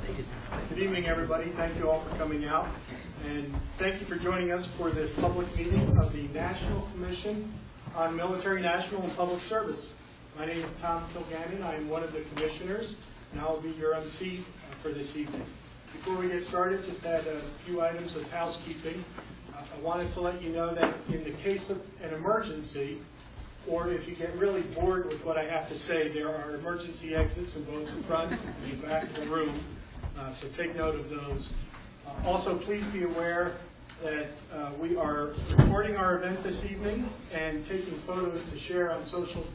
Good evening, everybody. Thank you all for coming out. And thank you for joining us for this public meeting of the National Commission on Military, National, and Public Service. My name is Tom Kilgannon. I am one of the commissioners, and I'll be your MC for this evening. Before we get started, just add a few items of housekeeping. I wanted to let you know that in the case of an emergency, or if you get really bored with what I have to say, there are emergency exits in both the front and the back of the room, so take note of those. Also, please be aware that we are recording our event this evening and taking photos to share on social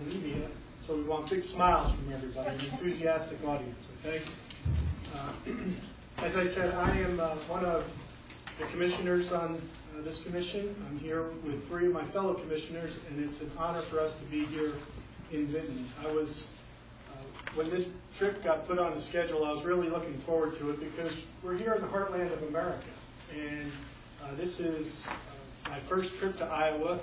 media, so we want big smiles from everybody, an enthusiastic audience, okay? As I said, I am one of the commissioners on this commission. I'm here with three of my fellow commissioners, and it's an honor for us to be here in Vinton. When this trip got put on the schedule, I was really looking forward to it because we're here in the heartland of America, and this is my first trip to Iowa,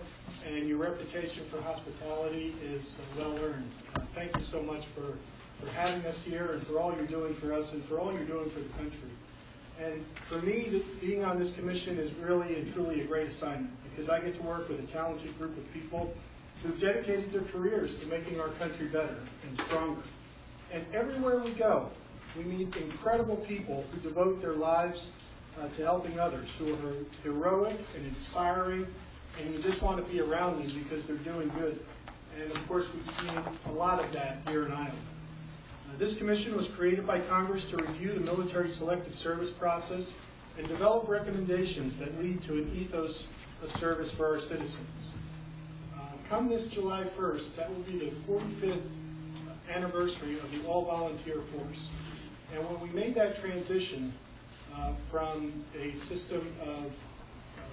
and your reputation for hospitality is well earned. Thank you so much for having us here and for all you're doing for us and for all you're doing for the country. And for me, being on this commission is really and truly a great assignment because I get to work with a talented group of people who've dedicated their careers to making our country better and stronger. And everywhere we go, we meet incredible people who devote their lives to helping others, who are heroic and inspiring, and you just want to be around them because they're doing good. And of course, we've seen a lot of that here in Iowa. This commission was created by Congress to review the military selective service process and develop recommendations that lead to an ethos of service for our citizens. Come this July 1st, that will be the 45th anniversary of the all-volunteer force. And when we made that transition from a system of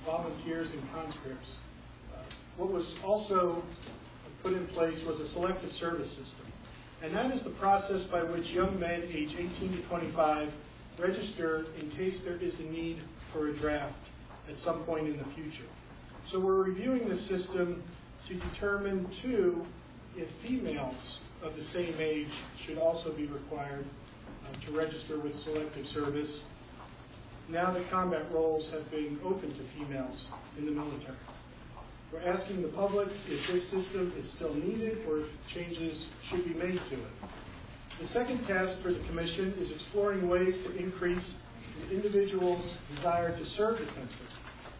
volunteers and conscripts, what was also put in place was a selective service system. And that is the process by which young men age 18 to 25 register in case there is a need for a draft at some point in the future. So we're reviewing the system to determine, too, if females of the same age should also be required to register with selective service now that combat roles have been open to females in the military. We're asking the public if this system is still needed or if changes should be made to it. The second task for the Commission is exploring ways to increase an individual's desire to serve the country.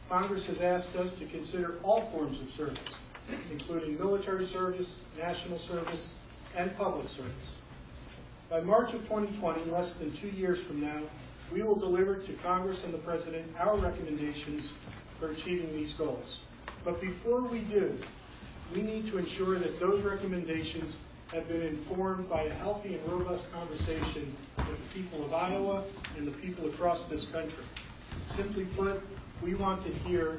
Congress has asked us to consider all forms of service, including military service, national service, and public service. By March of 2020, less than 2 years from now, we will deliver to Congress and the President our recommendations for achieving these goals. But before we do, we need to ensure that those recommendations have been informed by a healthy and robust conversation with the people of Iowa and the people across this country. Simply put, we want to hear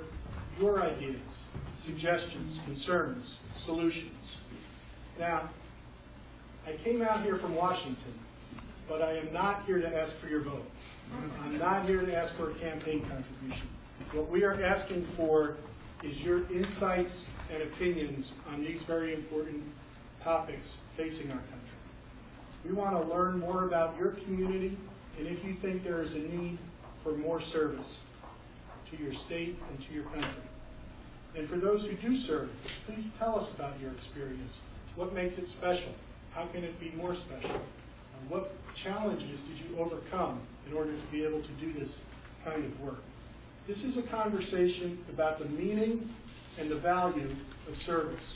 your ideas, suggestions, concerns, solutions. Now, I came out here from Washington, but I am not here to ask for your vote. I'm not here to ask for a campaign contribution. What we are asking for is your insights and opinions on these very important topics facing our country. We want to learn more about your community and if you think there is a need for more service to your state and to your country. And for those who do serve, please tell us about your experience. What makes it special? How can it be more special? What challenges did you overcome in order to be able to do this kind of work? This is a conversation about the meaning and the value of service.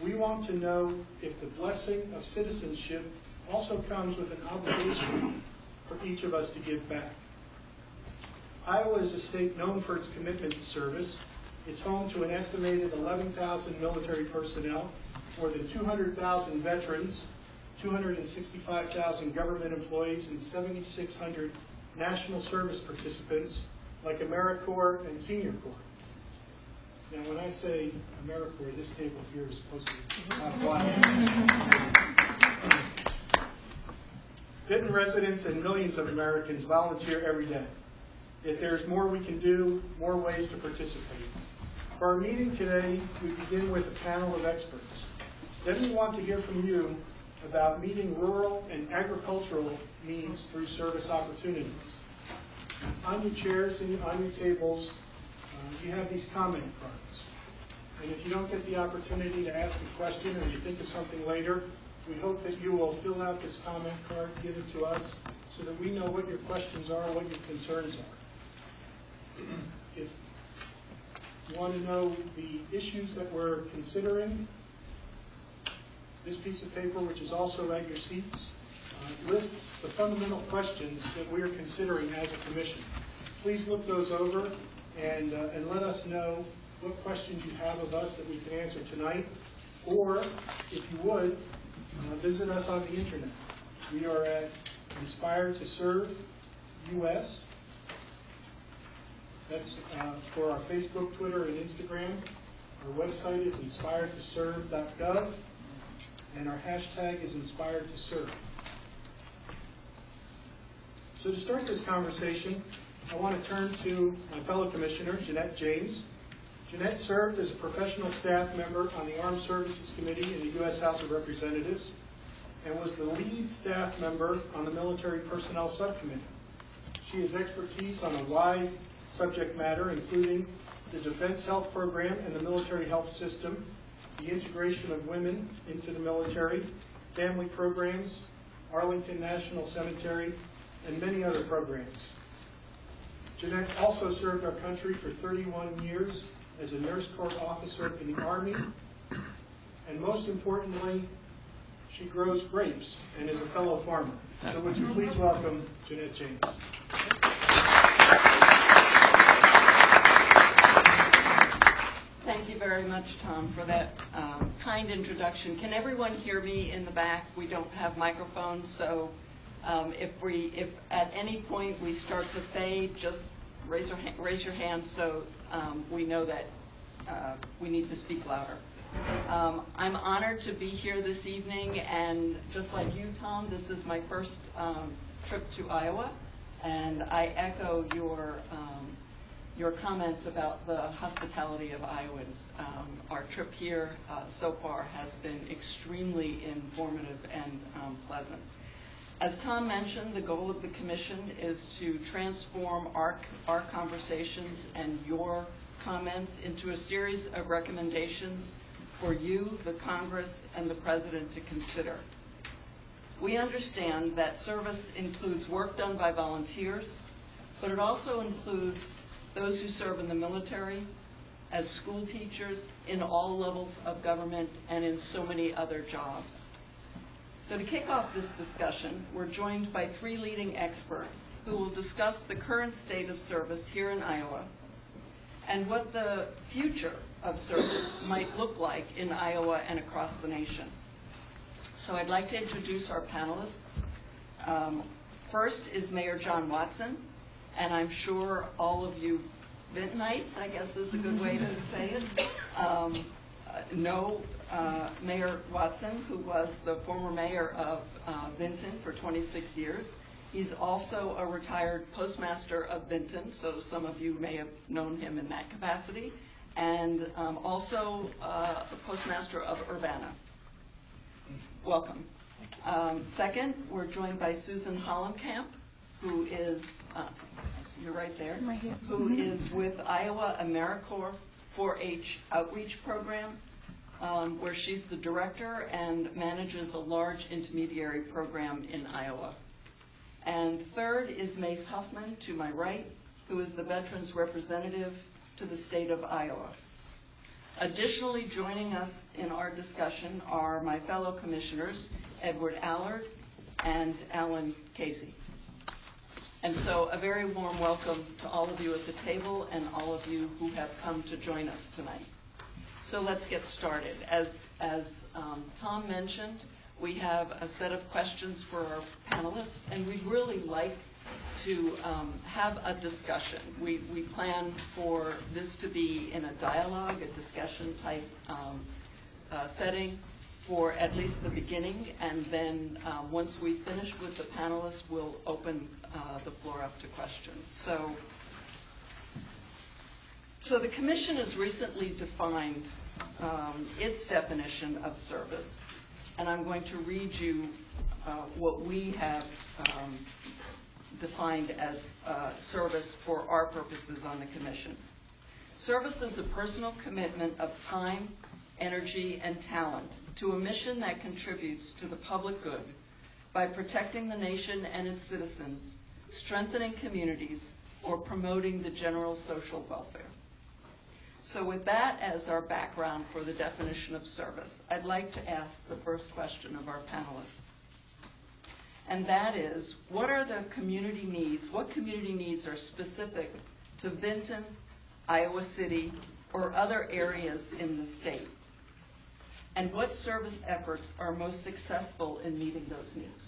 We want to know if the blessing of citizenship also comes with an obligation for each of us to give back. Iowa is a state known for its commitment to service. It's home to an estimated 11,000 military personnel, more than 200,000 veterans, 265,000 government employees, and 7,600 national service participants like AmeriCorps and Senior Corps. Now, when I say AmeriCorps, this table here is supposed to be quiet. Vinton residents and millions of Americans volunteer every day. If there's more we can do, more ways to participate. For our meeting today, we begin with a panel of experts. Then we want to hear from you about meeting rural and agricultural needs through service opportunities. On your chairs and on your tables, you have these comment cards. And if you don't get the opportunity to ask a question or you think of something later, we hope that you will fill out this comment card, give it to us, so that we know what your questions are, what your concerns are. If you want to know the issues that we're considering, this piece of paper, which is also at your seats, lists the fundamental questions that we are considering as a commission. Please look those over and let us know what questions you have of us that we can answer tonight, or if you would, visit us on the internet. We are at Inspire to Serve US. That's for our Facebook, Twitter, and Instagram. Our website is inspiredtoserve.gov, and our hashtag is InspiredToServe. So to start this conversation, I want to turn to my fellow commissioner, Jeanette James. Jeanette served as a professional staff member on the Armed Services Committee in the U.S. House of Representatives and was the lead staff member on the Military Personnel Subcommittee. She has expertise on a wide subject matter, including the Defense Health Program and the military health system, the integration of women into the military, family programs, Arlington National Cemetery, and many other programs. Jeanette also served our country for 31 years as a nurse corps officer in the Army, and most importantly, she grows grapes and is a fellow farmer. So would you please welcome Jeanette James. Thank you very much, Tom, for that kind introduction. Can everyone hear me in the back? We don't have microphones, so if at any point we start to fade, just raise your hand so we know that we need to speak louder. I'm honored to be here this evening, and just like you, Tom, this is my first trip to Iowa, and I echo your comments about the hospitality of Iowans. Our trip here so far has been extremely informative and pleasant. As Tom mentioned, the goal of the commission is to transform our conversations and your comments into a series of recommendations for you, the Congress, and the President to consider. We understand that service includes work done by volunteers, but it also includes those who serve in the military, as school teachers, in all levels of government, and in so many other jobs. So to kick off this discussion, we're joined by three leading experts who will discuss the current state of service here in Iowa and what the future of service might look like in Iowa and across the nation. So I'd like to introduce our panelists. First is Mayor John Watson, and I'm sure all of you Vintonites, I guess is a good way to say it, know Mayor Watson, who was the former mayor of Vinton for 26 years. He's also a retired postmaster of Vinton, so some of you may have known him in that capacity, and also a postmaster of Urbana. Welcome. Second, we're joined by Susan Hollenkamp, who is, you're right there, who is with Iowa AmeriCorps 4-H Outreach Program, where she's the director and manages a large intermediary program in Iowa. And third is Mace Huffman, to my right, who is the Veterans Representative to the state of Iowa. Additionally, joining us in our discussion are my fellow commissioners, Edward Allard and Alan Casey. And so a very warm welcome to all of you at the table and all of you who have come to join us tonight. So let's get started. As Tom mentioned, we have a set of questions for our panelists, and we'd really like to have a discussion. We plan for this to be in a dialogue, a discussion type setting for at least the beginning, and then once we finish with the panelists, we'll open the floor up to questions. So the Commission has recently defined its definition of service, and I'm going to read you what we have defined as service for our purposes on the commission. Service is a personal commitment of time, energy, and talent to a mission that contributes to the public good by protecting the nation and its citizens, strengthening communities, or promoting the general social welfare. So with that as our background for the definition of service, I'd like to ask the first question of our panelists. And that is, what are the community needs? What community needs are specific to Vinton, Iowa City, or other areas in the state? And what service efforts are most successful in meeting those needs?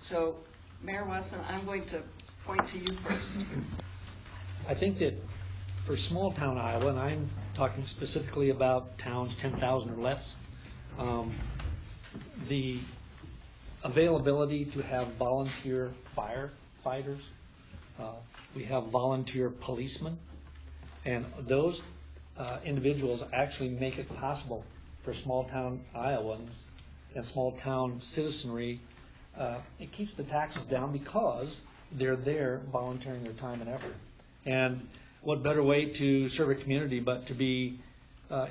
So, Mayor Wesson, I'm going to point to you first. I think that for small town Iowa, and I'm talking specifically about towns 10,000 or less, the availability to have volunteer firefighters, we have volunteer policemen, and those individuals actually make it possible for small town Iowans and small town citizenry. It keeps the taxes down because they're there volunteering their time and effort. And what better way to serve a community but to be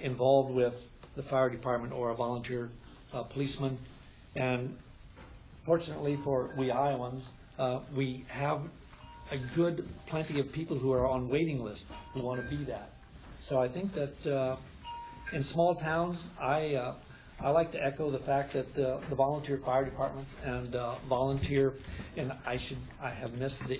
involved with the fire department or a volunteer policeman. And fortunately for we Iowans, we have a good plenty of people who are on waiting list who want to be that. So I think that in small towns, I like to echo the fact that the volunteer fire departments and volunteer, and I have missed the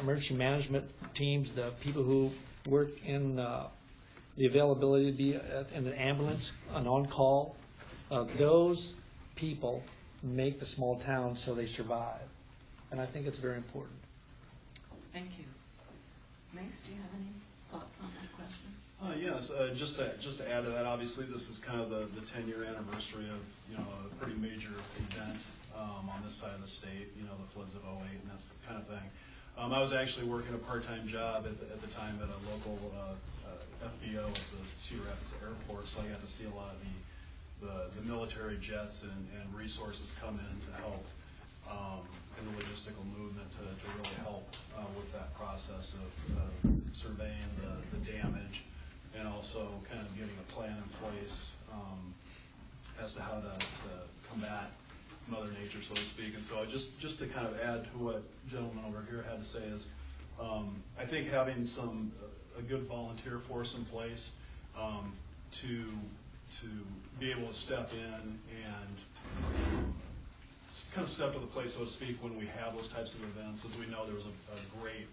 emergency management teams, the people who work in the availability to be in an ambulance, an on-call. Those people make the small towns so they survive, and I think it's very important. Thank you. Mace, do you have any thoughts on that question? Yes, just to add to that, obviously this is kind of the 10-year anniversary of a pretty major event on this side of the state, the floods of '08 and that's the kind of thing. I was actually working a part-time job at the time at a local FBO at the Cedar Rapids Airport, so I got to see a lot of the military jets and resources come in to help in the logistical movement to really help with that process of surveying the damage and also kind of getting a plan in place as to how to combat Mother Nature, so to speak. And so just to kind of add to what gentleman over here had to say is I think having a good volunteer force in place to be able to step in and kind of step to the plate, so to speak, when we have those types of events. As we know, there was a great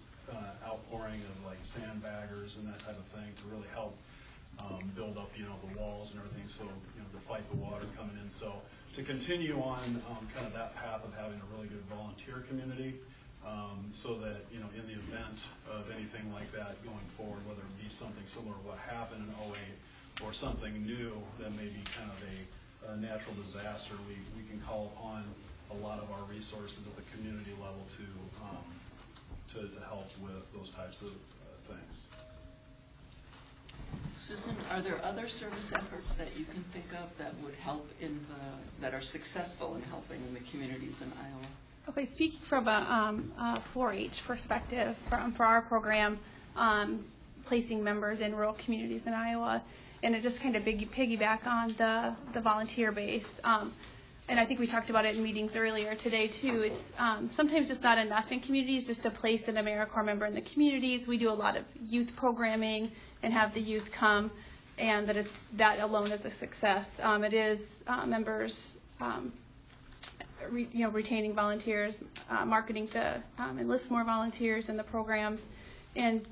outpouring of like sandbaggers and that type of thing to really help build up, the walls and everything, so to fight the water coming in. So to continue on kind of that path of having a really good volunteer community, so that in the event of anything like that going forward, whether it be something similar to what happened in '08 or something new that may be kind of a natural disaster, we can call upon a lot of our resources at the community level to help with those types of things. Susan, are there other service efforts that you can think of that would help that are successful in helping in the communities in Iowa? Okay, speaking from a 4-H perspective for our program, placing members in rural communities in Iowa, and it just kind of piggyback on the volunteer base. And I think we talked about it in meetings earlier today too. It's sometimes just not enough in communities just to place an AmeriCorps member in the communities. We do a lot of youth programming and have the youth come, and that alone is a success. It is members, retaining volunteers, marketing to enlist more volunteers in the programs, and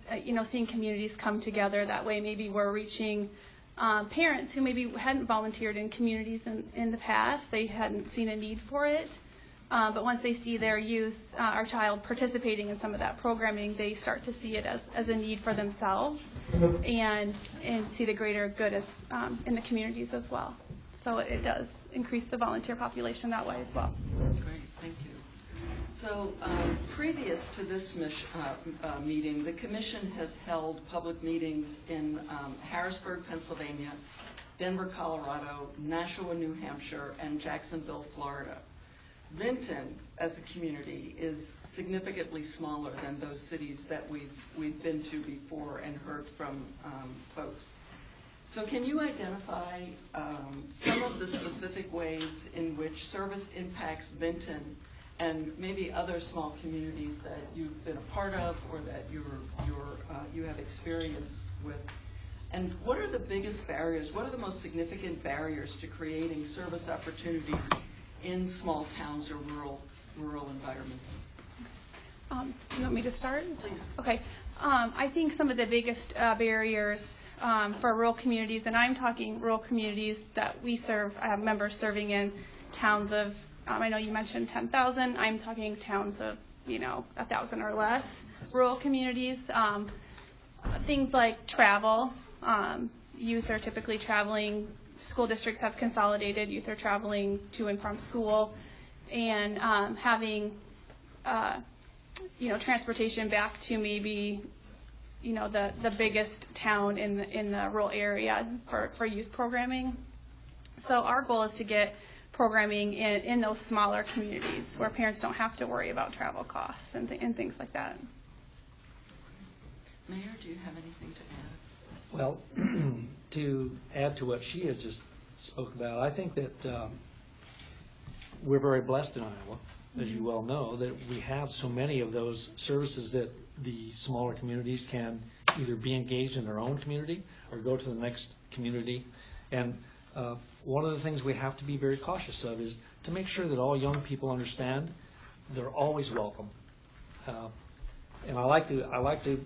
seeing communities come together. That way, maybe we're reaching parents who maybe hadn't volunteered in communities in the past. They hadn't seen a need for it. But once they see their youth, our child, participating in some of that programming, they start to see it as a need for themselves and see the greater good as in the communities as well. So it does increase the volunteer population that way as well. Great, thank you. So previous to this meeting, the Commission has held public meetings in Harrisburg, Pennsylvania, Denver, Colorado, Nashua, New Hampshire, and Jacksonville, Florida. Vinton, as a community, is significantly smaller than those cities that we've been to before and heard from folks. So can you identify some of the specific ways in which service impacts Vinton and maybe other small communities that you've been a part of or that you have experience with? And what are the biggest barriers? What are the most significant barriers to creating service opportunities in small towns or rural environments? You want me to start? Please. Okay. I think some of the biggest barriers for rural communities, and I'm talking rural communities that we serve, I have members serving in towns of, I know you mentioned 10,000, I'm talking towns of, 1,000 or less, rural communities. Things like travel. Youth are typically traveling, school districts have consolidated, youth are traveling to and from school, and having transportation back to maybe the biggest town in the rural area for youth programming. So our goal is to get programming in those smaller communities where parents don't have to worry about travel costs and things like that. Mayor, do you have anything to add? Well, to add to what she has just spoke about, I think that we're very blessed in Iowa, as you well know, that we have so many of those services that the smaller communities can either be engaged in their own community or go to the next community. And one of the things we have to be very cautious of is to make sure that all young people understand they're always welcome. And I like to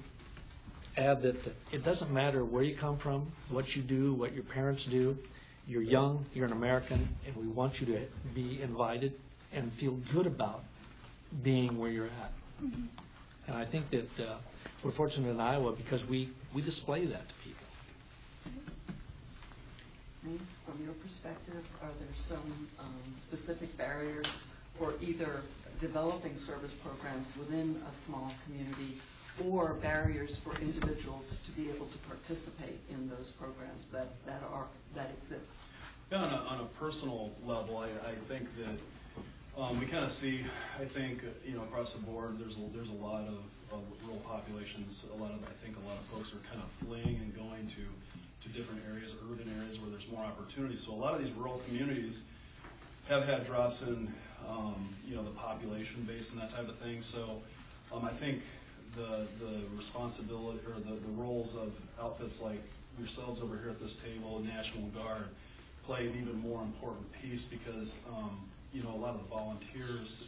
add that it doesn't matter where you come from, what you do, what your parents do. You're young, you're an American, and we want you to be invited and feel good about being where you're at. Mm-hmm. And I think that we're fortunate in Iowa because we display that to people. Denise, from your perspective, are there some specific barriers for either developing service programs within a small community or barriers for individuals to be able to participate in those programs that exist? Yeah, on a personal level, I think that we kind of see, I think, across the board, there's a lot of rural populations. I think a lot of folks are kind of fleeing and going to different areas, urban areas where there's more opportunities. So a lot of these rural communities have had drops in, the population base and that type of thing. So I think the responsibility or the roles of outfits like yourselves over here at this table, National Guard, play an even more important piece because a lot of the volunteers,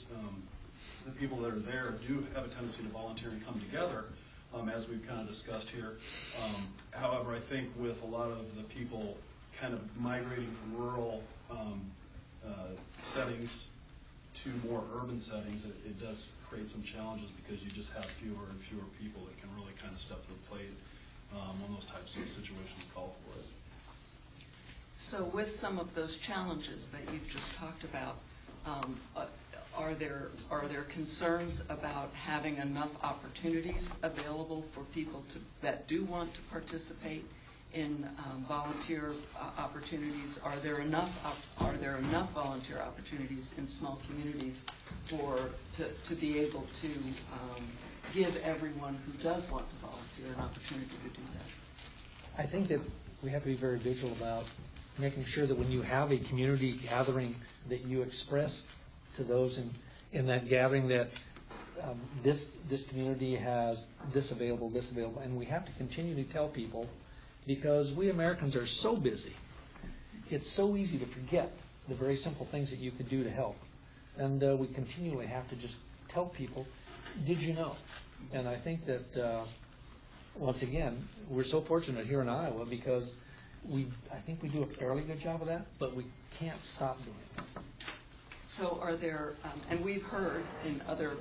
the people that are there do have a tendency to volunteer and come together, as we've kind of discussed here. However, I think with a lot of the people kind of migrating from rural settings to more urban settings, it does create some challenges because you just have fewer and fewer people that can really kind of step to the plate when those types of situations call for it. So with some of those challenges that you've just talked about, are there concerns about having enough opportunities available for people that do want to participate in volunteer opportunities? Are there enough volunteer opportunities in small communities to be able to give everyone who does want to volunteer an opportunity to do that? I think that we have to be very vigilant about making sure that when you have a community gathering that you express to those in that gathering that this community has this available, and we have to continue to tell people because we Americans are so busy. It's so easy to forget the very simple things that you could do to help. And we continually have to just tell people, did you know? And I think that, once again, we're so fortunate here in Iowa because I think we do a fairly good job of that, but we can't stop doing it. So are there, and we've heard in other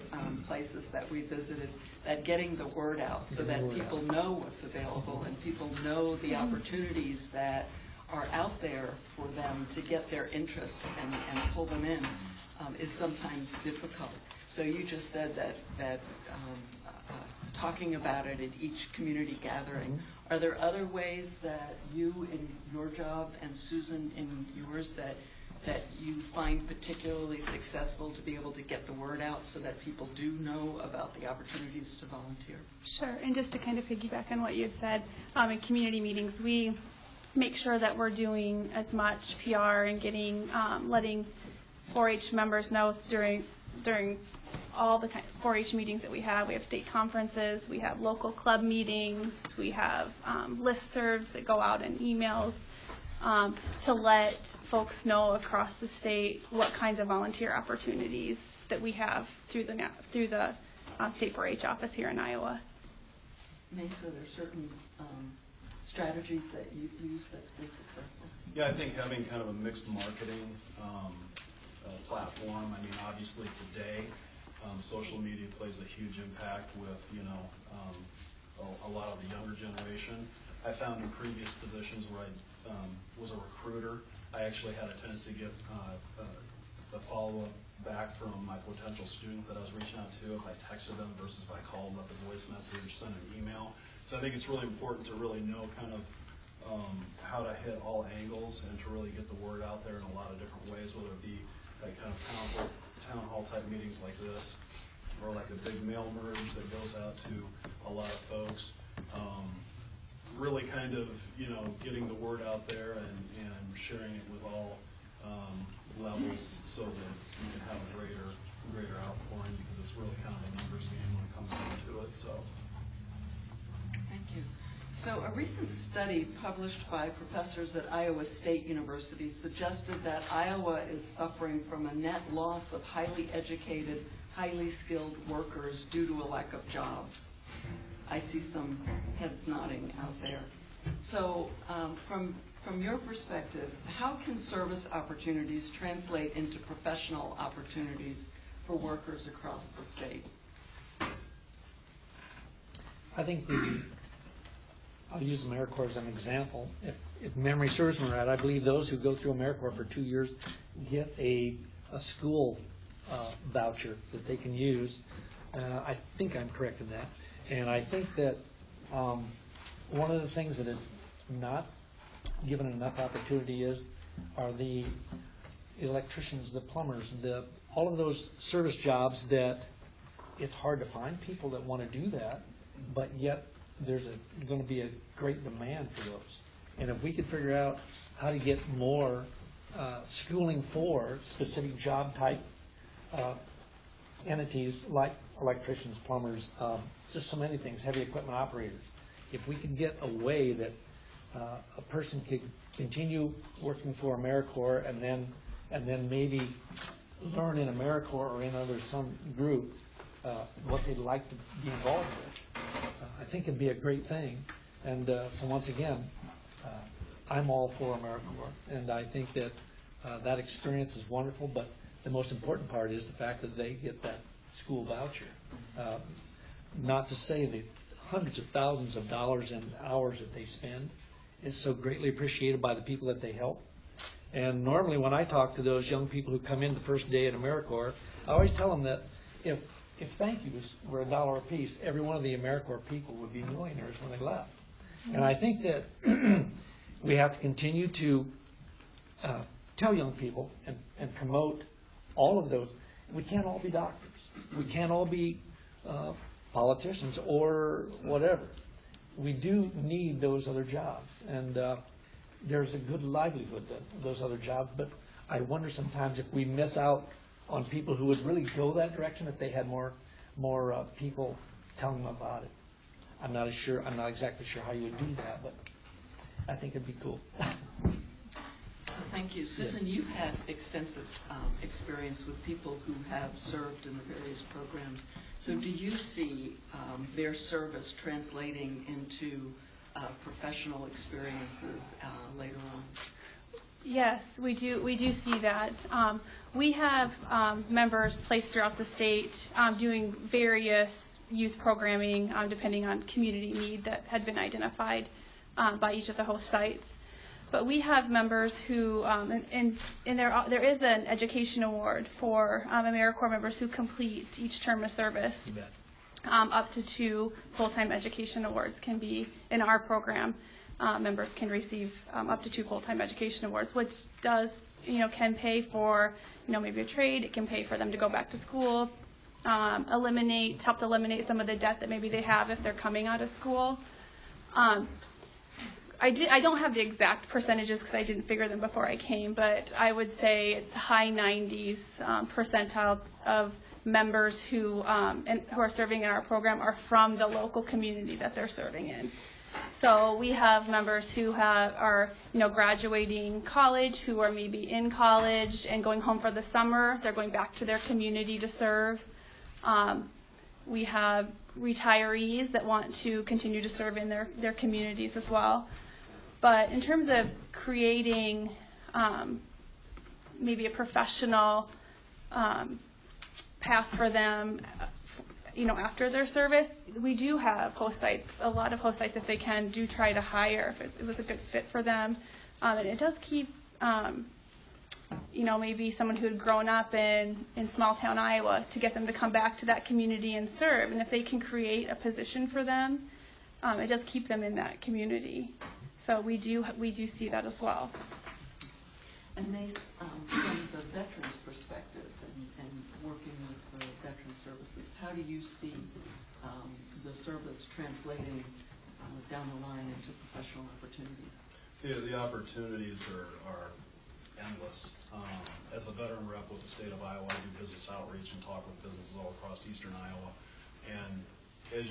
places that we visited, that getting the word out so that people know what's available and people know the opportunities that are out there for them to get their interest and pull them in is sometimes difficult. So you just said that talking about it at each community gathering. Are there other ways that you in your job and Susan in yours that you find particularly successful to be able to get the word out so that people do know about the opportunities to volunteer? Sure, and just to kind of piggyback on what you had said, in community meetings, we make sure that we're doing as much PR and getting, letting 4-H members know during all the 4-H meetings that we have. We have state conferences, we have local club meetings, we have listservs that go out in emails, to let folks know across the state what kinds of volunteer opportunities that we have through the state 4-H office here in Iowa. Mesa, there are certain strategies that you've used that's been successful? Yeah, I think having kind of a mixed marketing platform. I mean, obviously today, social media plays a huge impact with, a lot of the younger generation. I found in previous positions where I was a recruiter, I actually had a tendency to get the follow-up back from my potential student that I was reaching out to if I texted them versus if I called, left a voice message, sent an email. So I think it's really important to really know kind of how to hit all angles and to really get the word out there in a lot of different ways, whether it be like kind of town hall type meetings like this, or like a big mail merge that goes out to a lot of folks. Really kind of, getting the word out there and sharing it with all levels so that you can have a greater outpouring, because it's really kind of a numbers game when it comes down to it. So. Thank you. So a recent study published by professors at Iowa State University suggested that Iowa is suffering from a net loss of highly educated, highly skilled workers due to a lack of jobs. I see some heads nodding out there. So from your perspective, how can service opportunities translate into professional opportunities for workers across the state? I think I'll use AmeriCorps as an example. If memory serves me right, I believe those who go through AmeriCorps for 2 years get a school voucher that they can use. I think I'm correct in that. And I think that one of the things that is not given enough opportunity are the electricians, the plumbers, all of those service jobs that it's hard to find people that want to do that, but yet there's going to be a great demand for those. And if we could figure out how to get more schooling for specific job type entities like electricians, plumbers, just so many things, heavy equipment operators. If we could get a way that a person could continue working for AmeriCorps and then maybe learn in AmeriCorps or in some group what they'd like to be involved with, I think it'd be a great thing. And so once again, I'm all for AmeriCorps, and I think that that experience is wonderful, but the most important part is the fact that they get that school voucher. Not to say the hundreds of thousands of dollars and hours that they spend is so greatly appreciated by the people that they help. And normally when I talk to those young people who come in the first day at AmeriCorps, I always tell them that if thank yous were $1 a piece, every one of the AmeriCorps people would be millionaires when they left. And I think that we have to continue to tell young people and promote all of those. We can't all be doctors. We can't all be politicians or whatever. We do need those other jobs, and there's a good livelihood to those other jobs, but I wonder sometimes if we miss out on people who would really go that direction if they had more people telling them about it. I'm not exactly sure how you would do that, but I think it'd be cool. Thank you. Susan, you've had extensive experience with people who have served in the various programs. So do you see their service translating into professional experiences later on? Yes, we do. We do see that. We have members placed throughout the state doing various youth programming depending on community need that had been identified by each of the host sites. But we have members who, and there is an education award for AmeriCorps members who complete each term of service. up to 2 full-time education awards can be in our program. Members can receive up to 2 full-time education awards, which does, can pay for, maybe a trade. It can pay for them to go back to school, help to eliminate some of the debt that maybe they have if they're coming out of school. I don't have the exact percentages because I didn't figure them before I came, but I would say it's high 90s percentile of members who are serving in our program are from the local community that they're serving in. So we have members who are graduating college, who are maybe in college and going home for the summer. They're going back to their community to serve. We have retirees that want to continue to serve in their communities as well. But in terms of creating maybe a professional path for them, after their service, we do have host sites. A lot of host sites, if they can, do try to hire if it was a good fit for them. And it does keep, maybe someone who had grown up in small town Iowa to get them to come back to that community and serve. And if they can create a position for them, it does keep them in that community. So we do see that as well. And Mace, from the veterans' perspective and working with the veteran services, how do you see the service translating down the line into professional opportunities? Yeah, the opportunities are endless. As a veteran rep with the state of Iowa, I do business outreach and talk with businesses all across eastern Iowa. And as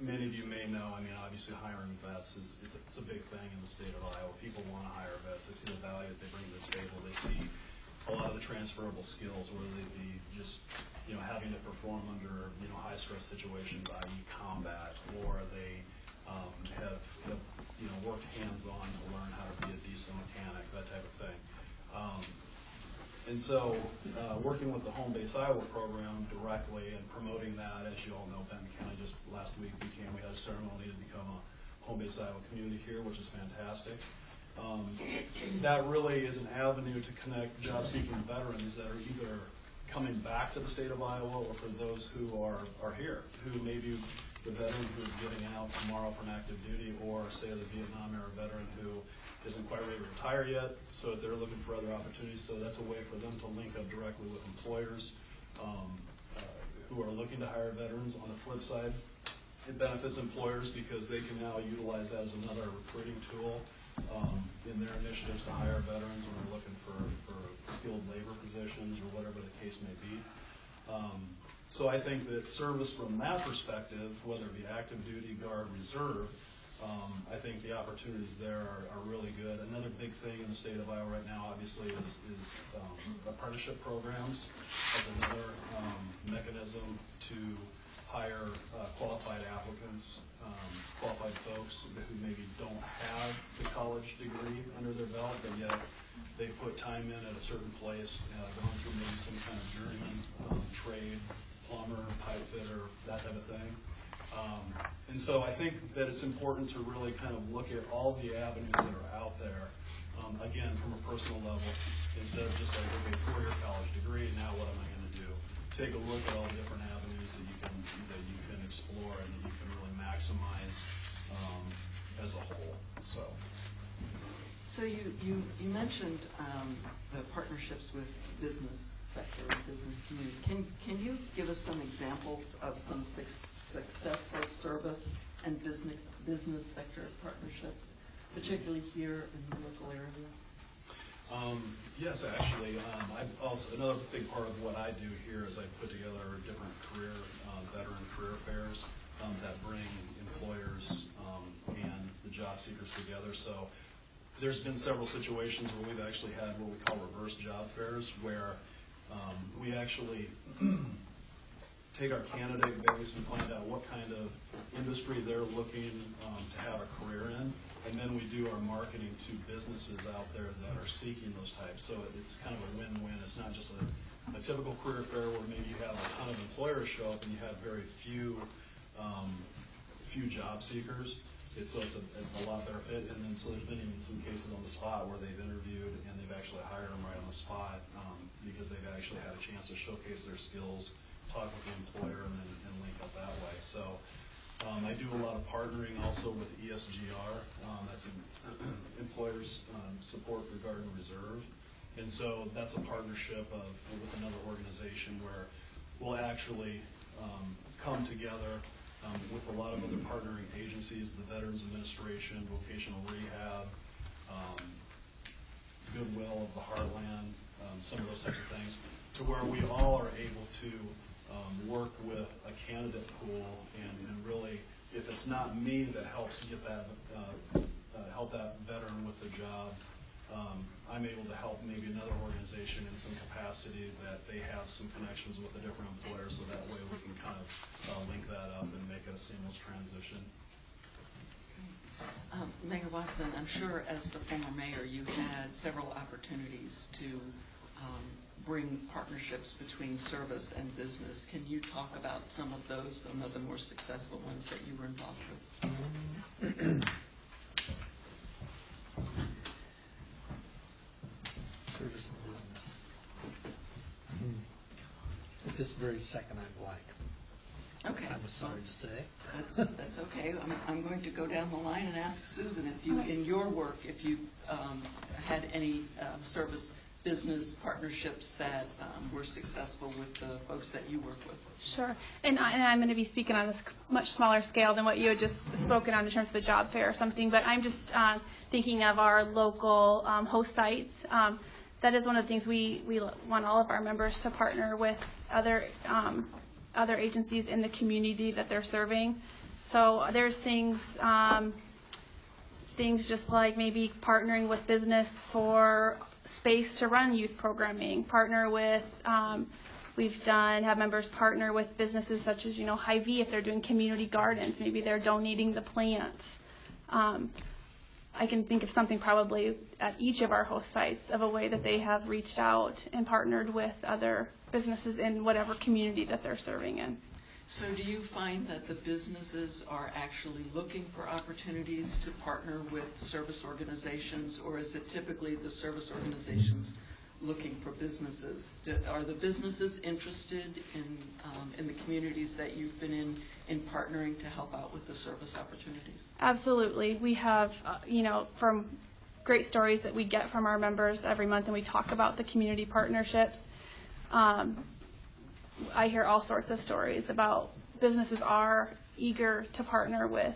many of you may know, obviously hiring vets is a big thing in the state of Iowa. People want to hire vets. They see the value that they bring to the table. They see a lot of the transferable skills, whether they be just having to perform under high stress situations, i.e. combat, or they have worked hands-on to learn how to be a diesel mechanic, that type of thing. And so working with the Home Base Iowa program directly and promoting that, as you all know, Benton County just last week we had a ceremony to become a Home Base Iowa community here, which is fantastic. That really is an avenue to connect job-seeking veterans that are either coming back to the state of Iowa or for those who are here, who maybe the veteran who is getting out tomorrow for an active duty, or say the Vietnam era veteran who isn't quite ready to retire yet, so they're looking for other opportunities. So that's a way for them to link up directly with employers who are looking to hire veterans. On the flip side, it benefits employers because they can now utilize that as another recruiting tool in their initiatives to hire veterans when they're looking for skilled labor positions or whatever the case may be. So I think that service from that perspective, whether it be active duty, guard, reserve, I think the opportunities there are really good. Another big thing in the state of Iowa right now, obviously, is apprenticeship programs as another mechanism to hire qualified applicants, qualified folks who maybe don't have the college degree under their belt, but yet they put time in at a certain place, going through maybe some kind of journeyman trade, plumber, pipe fitter, that type of thing. And so I think that it's important to really kind of look at all the avenues that are out there, again, from a personal level, instead of just like, okay, 4-year college degree, now what am I going to do? Take a look at all the different avenues that you can explore and that you can really maximize as a whole. So you mentioned the partnerships with business sector and business community. Can you give us some examples of some successful service and business sector partnerships, particularly here in the local area? Yes, actually. Another big part of what I do here is I put together different veteran career fairs that bring employers and the job seekers together. So there's been several situations where we've actually had what we call reverse job fairs, where we actually take our candidate base and find out what kind of industry they're looking to have a career in, and then we do our marketing to businesses out there that are seeking those types. So it's kind of a win-win. It's not just a typical career fair where maybe you have a ton of employers show up and you have very few job seekers. So it's a lot better fit. And then so there's been even some cases on the spot where they've interviewed and they've actually hired them right on the spot because they've actually had a chance to showcase their skills talk with the employer and then link up that way. So I do a lot of partnering also with ESGR, that's Employers Support Regard and Reserve. And so that's a partnership with another organization where we'll actually come together with a lot of other partnering agencies, the Veterans Administration, Vocational Rehab, Goodwill of the Heartland, some of those types of things, to where we all are able to work with a candidate pool and really, if it's not me that helps get that, help that veteran with the job, I'm able to help maybe another organization in some capacity that they have some connections with a different employer, so that way we can kind of link that up and make it a seamless transition. Mayor Watson, I'm sure as the former mayor, you had several opportunities to bring partnerships between service and business. Can you talk about some of those, some of the more successful ones that you were involved with? Service and business. At this very second, I'm blank. Okay. I'm sorry to say. That's okay. I'm going to go down the line and ask Susan if you, in your work, if you had any service business partnerships that were successful with the folks that you work with. Sure. And I'm going to be speaking on this much smaller scale than what you had just spoken on in terms of a job fair or something, but I'm just thinking of our local host sites. That is one of the things we want all of our members to partner with other agencies in the community that they're serving. So there's things just like maybe partnering with business for space to run youth programming, partner with, have members partner with businesses such as, Hy-Vee if they're doing community gardens, maybe they're donating the plants. I can think of something probably at each of our host sites of a way that they have reached out and partnered with other businesses in whatever community that they're serving in. So do you find that the businesses are actually looking for opportunities to partner with service organizations, or is it typically the service organizations looking for businesses? Are the businesses interested in the communities that you've been in partnering to help out with the service opportunities? Absolutely. We have, from great stories that we get from our members every month, and we talk about the community partnerships. I hear all sorts of stories about businesses are eager to partner with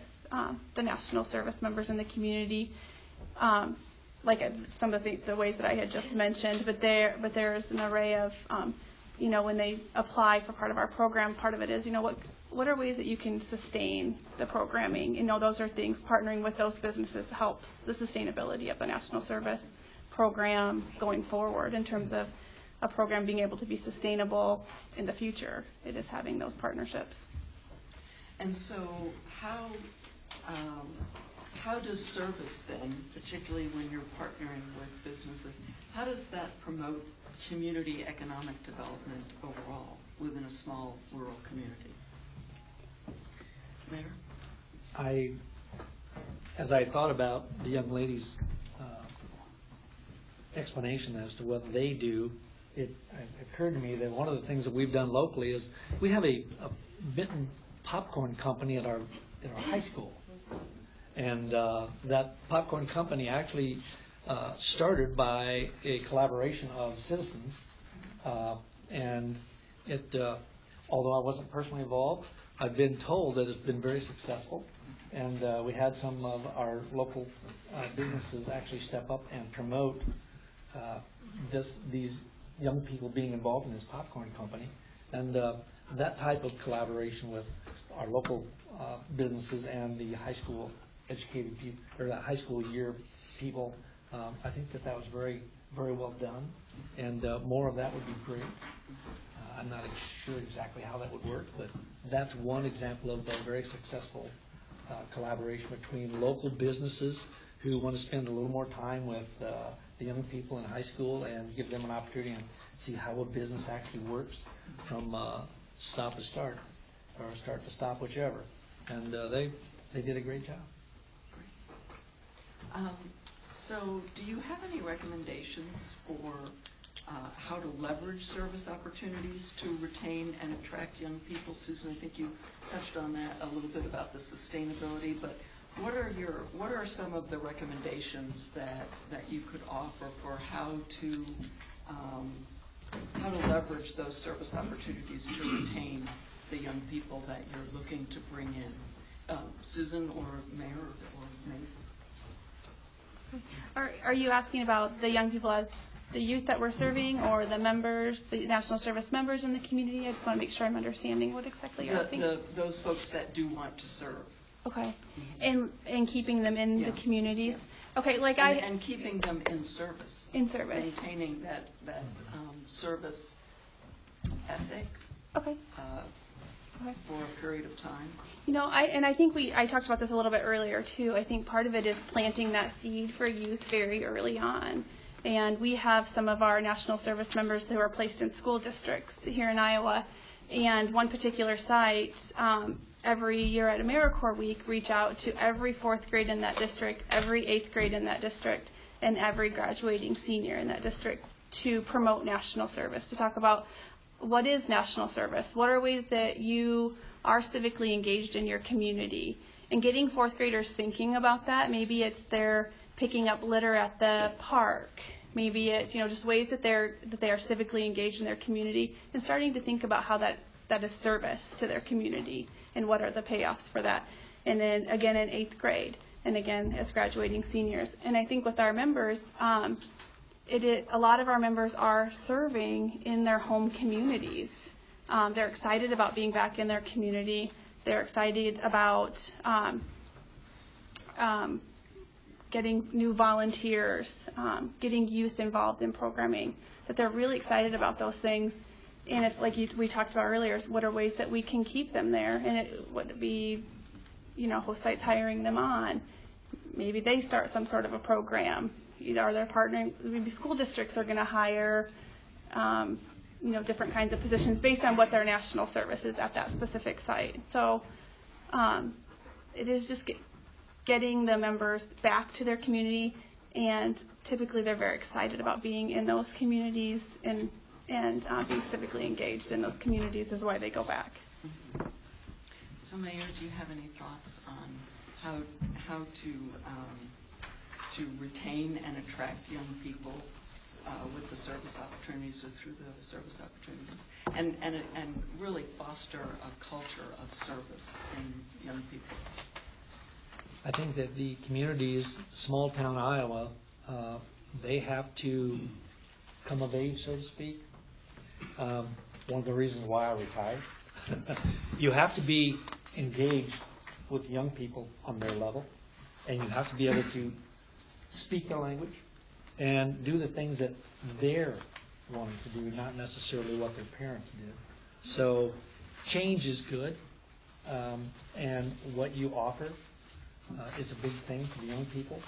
the national service members in the community, like some of the ways that I had just mentioned. But there's an array of, when they apply for part of our program, part of it is, what are ways that you can sustain the programming? Those are things, partnering with those businesses helps the sustainability of the national service program going forward in terms of a program being able to be sustainable in the future. It is having those partnerships. And so how does service then, particularly when you're partnering with businesses, how does that promote community economic development overall within a small rural community? Mayor? As I thought about the young lady's explanation as to what they do, it occurred to me that one of the things that we've done locally is we have a Vinton popcorn company at our high school, and that popcorn company actually started by a collaboration of citizens, and it although I wasn't personally involved, I've been told that it's been very successful, and we had some of our local businesses actually step up and promote these young people being involved in this popcorn company, and that type of collaboration with our local businesses and the high school educated people, or the high school year people, I think that was very, very well done, and more of that would be great. I'm not sure exactly how that would work, but that's one example of a very successful collaboration between local businesses who want to spend a little more time with the young people in high school and give them an opportunity and see how a business actually works from stop to start, or start to stop, whichever. And they did a great job. So do you have any recommendations for how to leverage service opportunities to retain and attract young people. Susan, I think you touched on that a little bit about the sustainability, but what are some of the recommendations that you could offer for how to leverage those service opportunities to retain the young people that you're looking to bring in? Susan or Mayor or Mace? Are you asking about the young people as the youth that we're serving, or the members, the National Service members in the community? I just want to make sure I'm understanding what exactly you're asking. Those folks that do want to serve. Okay, and keeping them in the communities. Yeah. Okay, like and keeping them in service. In service. Maintaining that service ethic. Okay. Okay. For a period of time. You know, I think I talked about this a little bit earlier too. I think part of it is planting that seed for youth very early on. And we have some of our National Service members who are placed in school districts here in Iowa. And one particular site, every year at AmeriCorps Week, reach out to every 4th grade in that district, every 8th grade in that district, and every graduating senior in that district to promote national service, to talk about what is national service, what are ways that you are civically engaged in your community, and getting 4th graders thinking about that. Maybe it's they're picking up litter at the park. Maybe it's just ways that they are civically engaged in their community, and starting to think about how that is service to their community and what are the payoffs for that. And then again in 8th grade, and again as graduating seniors. And I think with our members, a lot of our members are serving in their home communities. They're excited about being back in their community. They're excited about getting new volunteers, getting youth involved in programming, that they're really excited about those things. And if, like we talked about earlier, what are ways that we can keep them there? And it would be, host sites hiring them on. Maybe they start some sort of a program. Are they partnering? Maybe school districts are going to hire, different kinds of positions based on what their national service is at that specific site. So it is just getting the members back to their community, and typically they're very excited about being in those communities and being civically engaged in those communities is why they go back. Mm-hmm. So, Mayor, do you have any thoughts on how to retain and attract young people with the service opportunities or through the service opportunities, and really foster a culture of service in young people? I think that the communities, small town Iowa, they have to come of age, so to speak. One of the reasons why I retired. You have to be engaged with young people on their level, and you have to be able to speak the language and do the things that they're wanting to do, not necessarily what their parents did. So change is good, and what you offer is a big thing for the young people.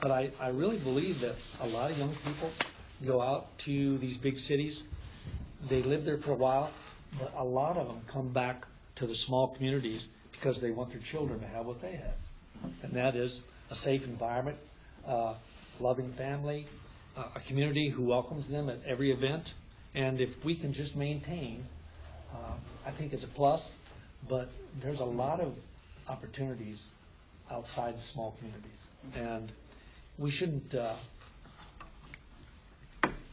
But I really believe that a lot of young people go out to these big cities. They live there for a while, but a lot of them come back to the small communities because they want their children to have what they have. And that is a safe environment, loving family, a community who welcomes them at every event. And if we can just maintain, I think it's a plus, but there's a lot of opportunities outside small communities. And we shouldn't,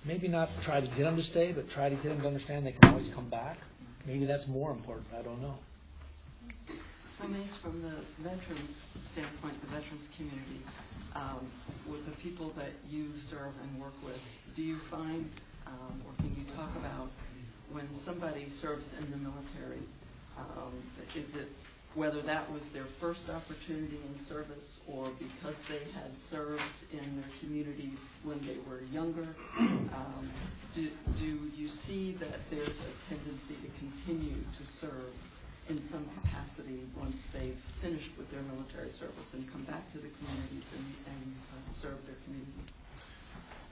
maybe not try to get them to stay, but try to get them to understand they can always come back. Maybe that's more important, I don't know. So, Mace, from the veterans standpoint, the veterans community, with the people that you serve and work with, do you find, or can you talk about when somebody serves in the military, is it whether that was their first opportunity in service or because they had served in their communities when they were younger? Do you see that there's a tendency to continue to serve in some capacity once they've finished with their military service and come back to the communities and serve their community?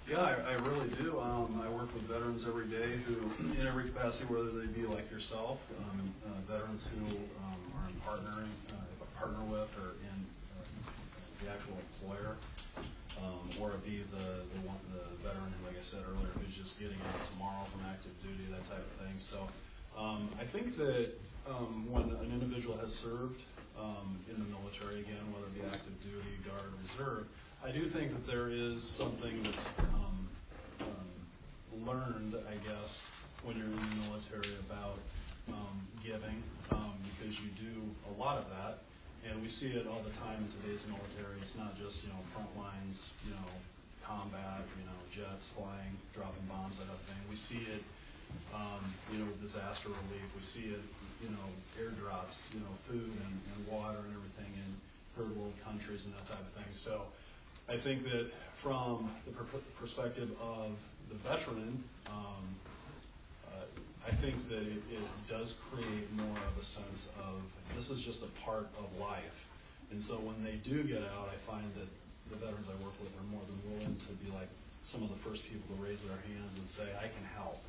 Yeah, I really do. I work with veterans every day who, in every capacity, whether they be like yourself, veterans who are in partner with or in the actual employer. or it be the veteran who, like I said earlier, who's just getting out tomorrow from active duty, that type of thing. So I think that when an individual has served in the military, again, whether it be active duty, guard, reserve, I do think that there is something that's learned, I guess, when you're in the military about giving, because you do a lot of that, and we see it all the time in today's military. It's not just, front lines, combat, jets flying, dropping bombs, that type of thing. We see it, with disaster relief. We see it, airdrops, food and water and everything in third world countries and that type of thing. So I think that from the perspective of the veteran, I think that it does create more of a sense of this is just a part of life. And so when they do get out, I find that the veterans I work with are more than willing to be like some of the first people to raise their hands and say, I can help.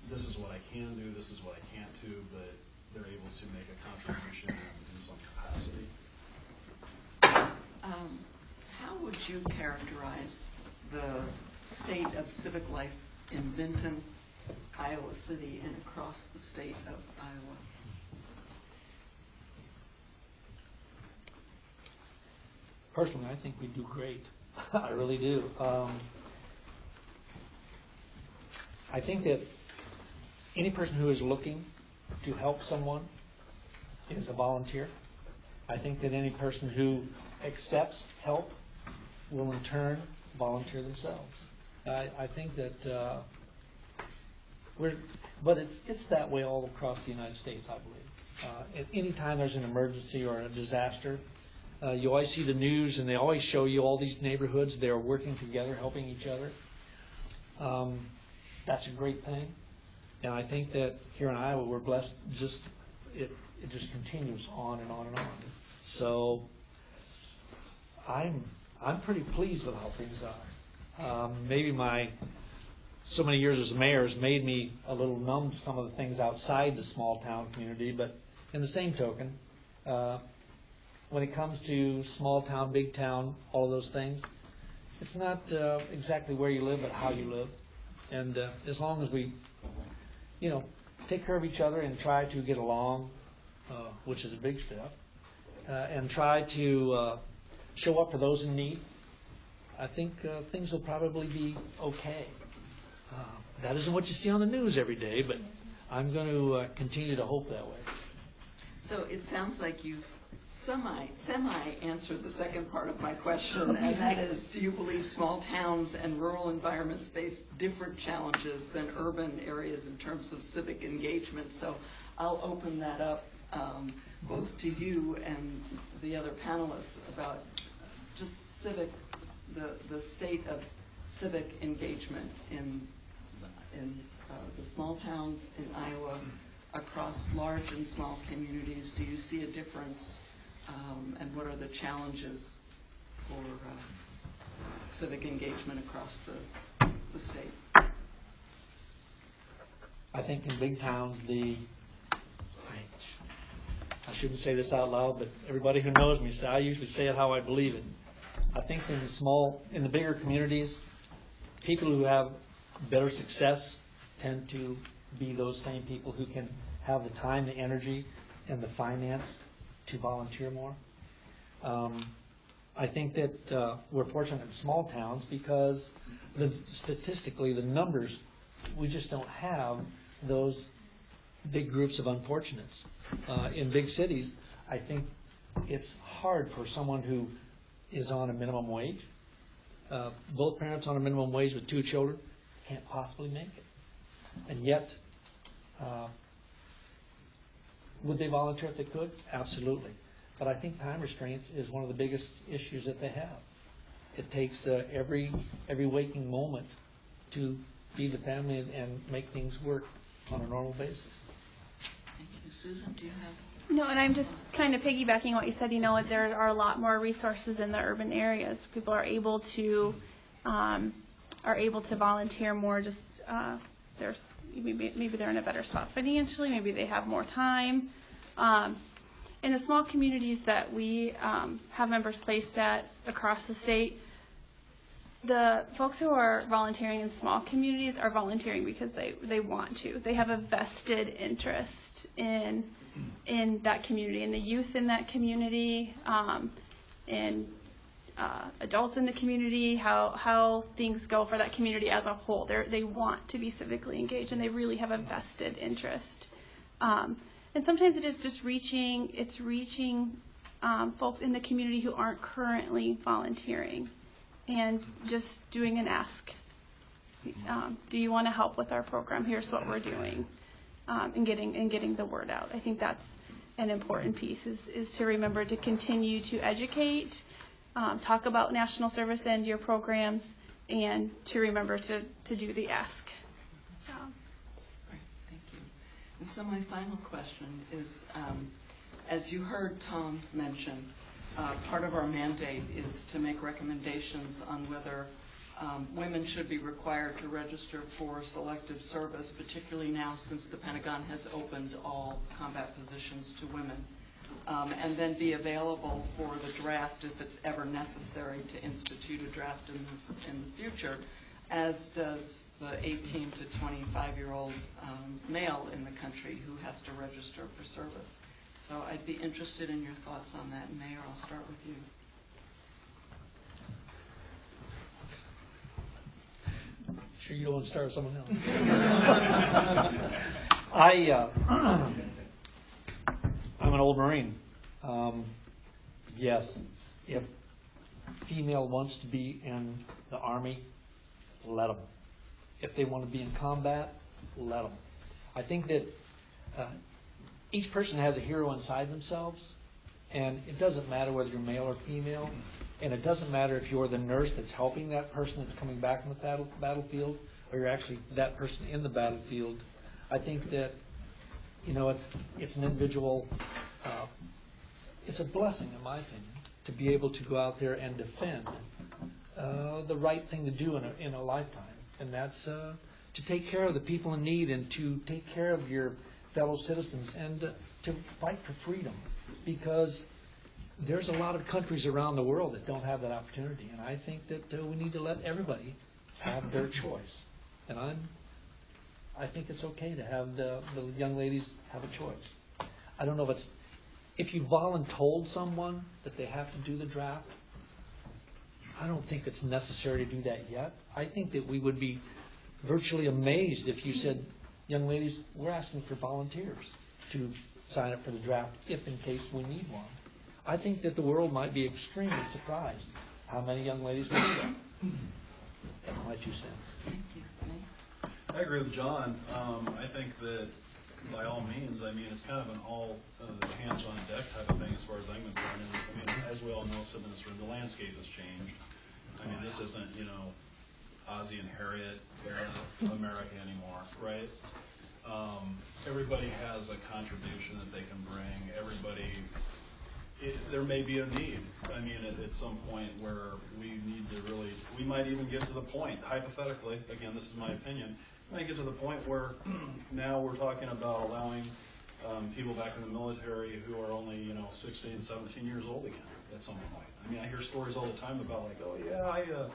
This is what I can do, this is what I can't do, but they're able to make a contribution in some capacity. How would you characterize the state of civic life in Vinton, Iowa City, and across the state of Iowa? Personally, I think we do great. I really do. I think that any person who is looking to help someone is a volunteer. I think that any person who accepts help will in turn volunteer themselves. I think that but it's that way all across the United States, I believe. At any time there's an emergency or a disaster, you always see the news and they always show you all these neighborhoods. They're working together, helping each other. That's a great thing. And I think that here in Iowa we're blessed. It just continues on and on and on. So I'm pretty pleased with how things are. Maybe my so many years as mayor has made me a little numb to some of the things outside the small town community, but in the same token, when it comes to small town, big town, all of those things, it's not exactly where you live, but how you live. And as long as we, take care of each other and try to get along, which is a big step, and try to show up for those in need, I think things will probably be okay. That isn't what you see on the news every day, but I'm going to continue to hope that way. So it sounds like you've semi-answered the second part of my question, and that is, do you believe small towns and rural environments face different challenges than urban areas in terms of civic engagement? So I'll open that up both to you and the other panelists about just the state of civic engagement in the small towns in Iowa, across large and small communities. Do you see a difference, and what are the challenges for civic engagement across the state? I think in big towns, I shouldn't say this out loud, but everybody who knows me, I usually say it how I believe it. I think in the bigger communities, people who have better success tend to be those same people who can have the time, the energy, and the finance to volunteer more. I think that we're fortunate in small towns because statistically the numbers, we just don't have those big groups of unfortunates. In big cities, I think it's hard for someone who is on a minimum wage. Both parents on a minimum wage with 2 children can't possibly make it. And yet, would they volunteer if they could? Absolutely. But I think time restraints is one of the biggest issues that they have. It takes every waking moment to feed the family and make things work on a normal basis. Thank you. Susan, do you have? No, and I'm just kind of piggybacking what you said. There are a lot more resources in the urban areas. People are able to volunteer more. Just there's maybe they're in a better spot financially. Maybe they have more time. And in the small communities that we have members placed at across the state, the folks who are volunteering in small communities are volunteering because they want to. They have a vested interest in that community, in the youth in that community, in adults in the community, how things go for that community as a whole. They want to be civically engaged, and they really have a vested interest. And sometimes it is just reaching folks in the community who aren't currently volunteering, and just doing an ask. Do you want to help with our program? Here's what we're doing, and getting the word out. I think that's an important piece, is to remember to continue to educate, talk about national service and your programs, and to remember to do the ask. Great, thank you. And so my final question is, as you heard Tom mention, part of our mandate is to make recommendations on whether women should be required to register for selective service, particularly now since the Pentagon has opened all combat positions to women, and then be available for the draft if it's ever necessary to institute a draft in the future, as does the 18 to 25-year-old male in the country who has to register for service. So I'd be interested in your thoughts on that. Mayor, I'll start with you. Sure you don't want to start with someone else? I'm an old Marine. Yes, if a female wants to be in the Army, let them. If they want to be in combat, let them. I think that each person has a hero inside themselves, and it doesn't matter whether you're male or female, and it doesn't matter if you're the nurse that's helping that person that's coming back from the battlefield, or you're actually that person in the battlefield. I think that, it's an individual, it's a blessing, in my opinion, to be able to go out there and defend the right thing to do in a lifetime, and that's to take care of the people in need and to take care of your fellow citizens and to fight for freedom, because there's a lot of countries around the world that don't have that opportunity, and I think that we need to let everybody have their choice. And I think it's okay to have the young ladies have a choice. I don't know if you voluntold someone that they have to do the draft, I don't think it's necessary to do that yet. I think that we would be virtually amazed if you said, young ladies, we're asking for volunteers to sign up for the draft if in case we need one. I think that the world might be extremely surprised how many young ladies will do that. That's my 2 cents. Thank you. Nice. I agree with John. I think that by all means, it's kind of an all hands on deck type of thing as far as I'm concerned. As we all know, sitting in this room, the landscape has changed. This isn't, Ozzie and Harriet era America anymore, right? Everybody has a contribution that they can bring. There may be a need. At some point where we might even get to the point, hypothetically, again, this is my opinion, might get to the point where now we're talking about allowing people back in the military who are only, 16, 17 years old again at some point. I hear stories all the time about like, oh yeah,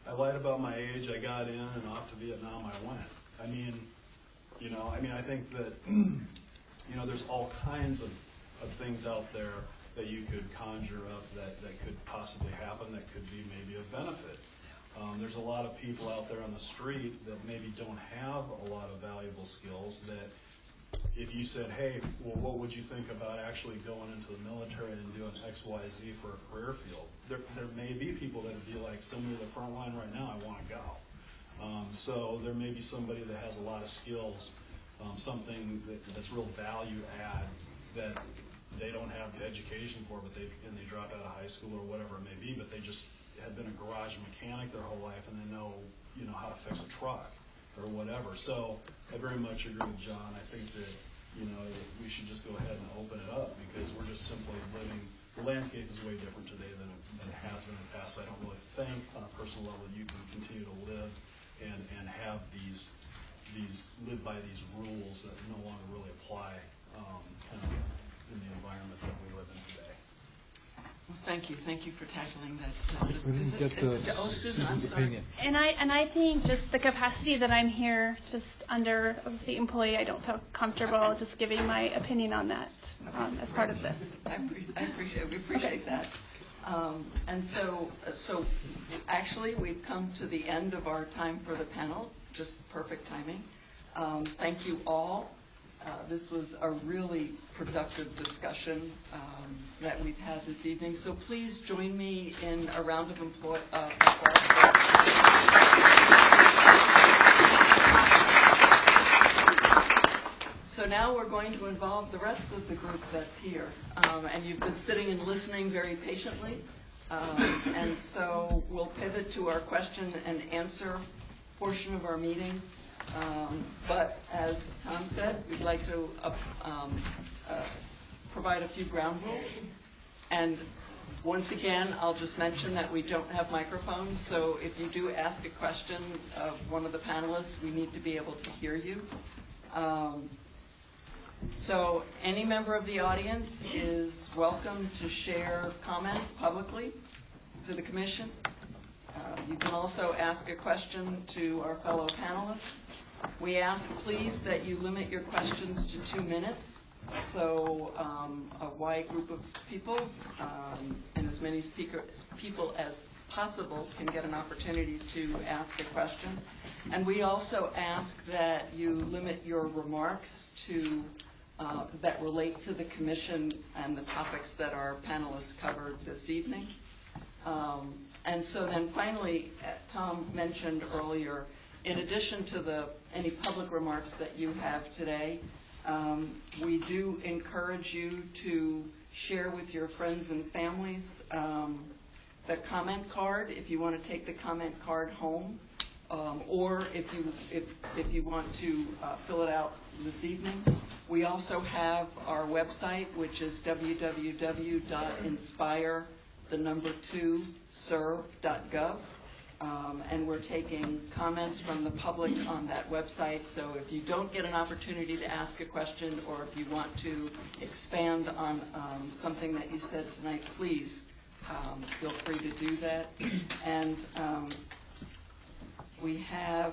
I lied about my age, I got in and off to Vietnam, I went. I think that, there's all kinds of things out there that you could conjure up that could possibly happen, that could be maybe of benefit. There's a lot of people out there on the street that maybe don't have a lot of valuable skills that if you said, hey, well, what would you think about actually going into the military and doing X, Y, Z for a career field? There may be people that would be like, send me to the front line right now, I want to go. So there may be somebody that has a lot of skills, something that's real value add that they don't have the education for, but they drop out of high school or whatever it may be, but they just have been a garage mechanic their whole life and they know how to fix a truck or whatever. So I very much agree with John. I think that we should just go ahead and open it up because we're just simply living. The landscape is way different today than it has been in the past. So I don't really think on a personal level you can continue to live and have live by these rules that no longer really apply in the environment that we live Thank you for tackling that. We didn't get Oh, Susan, I'm Susan's sorry. opinion. And I think just the capacity that I'm here, just under a state employee, I don't feel comfortable just giving my opinion on that as part of this. We appreciate that. And so actually, we've come to the end of our time for the panel, just perfect timing. Thank you all. This was a really productive discussion that we've had this evening. So please join me in a round of applause. So now we're going to involve the rest of the group that's here. And you've been sitting and listening very patiently. And so we'll pivot to our question and answer portion of our meeting. But as Tom said, we'd like to provide a few ground rules. And once again, I'll just mention that we don't have microphones, so if you do ask a question of one of the panelists, we need to be able to hear you. So any member of the audience is welcome to share comments publicly to the commission. You can also ask a question to our fellow panelists. We ask, please, that you limit your questions to 2 minutes, so a wide group of people and as many people as possible can get an opportunity to ask a question. And we also ask that you limit your remarks to that relate to the commission and the topics that our panelists covered this evening. And so then finally, Tom mentioned earlier, in addition to any public remarks that you have today, we do encourage you to share with your friends and families the comment card if you want to take the comment card home, or if you want to fill it out this evening. We also have our website, which is www.inspire2serve.gov. And we're taking comments from the public on that website. So if you don't get an opportunity to ask a question, or if you want to expand on something that you said tonight, please feel free to do that. And we have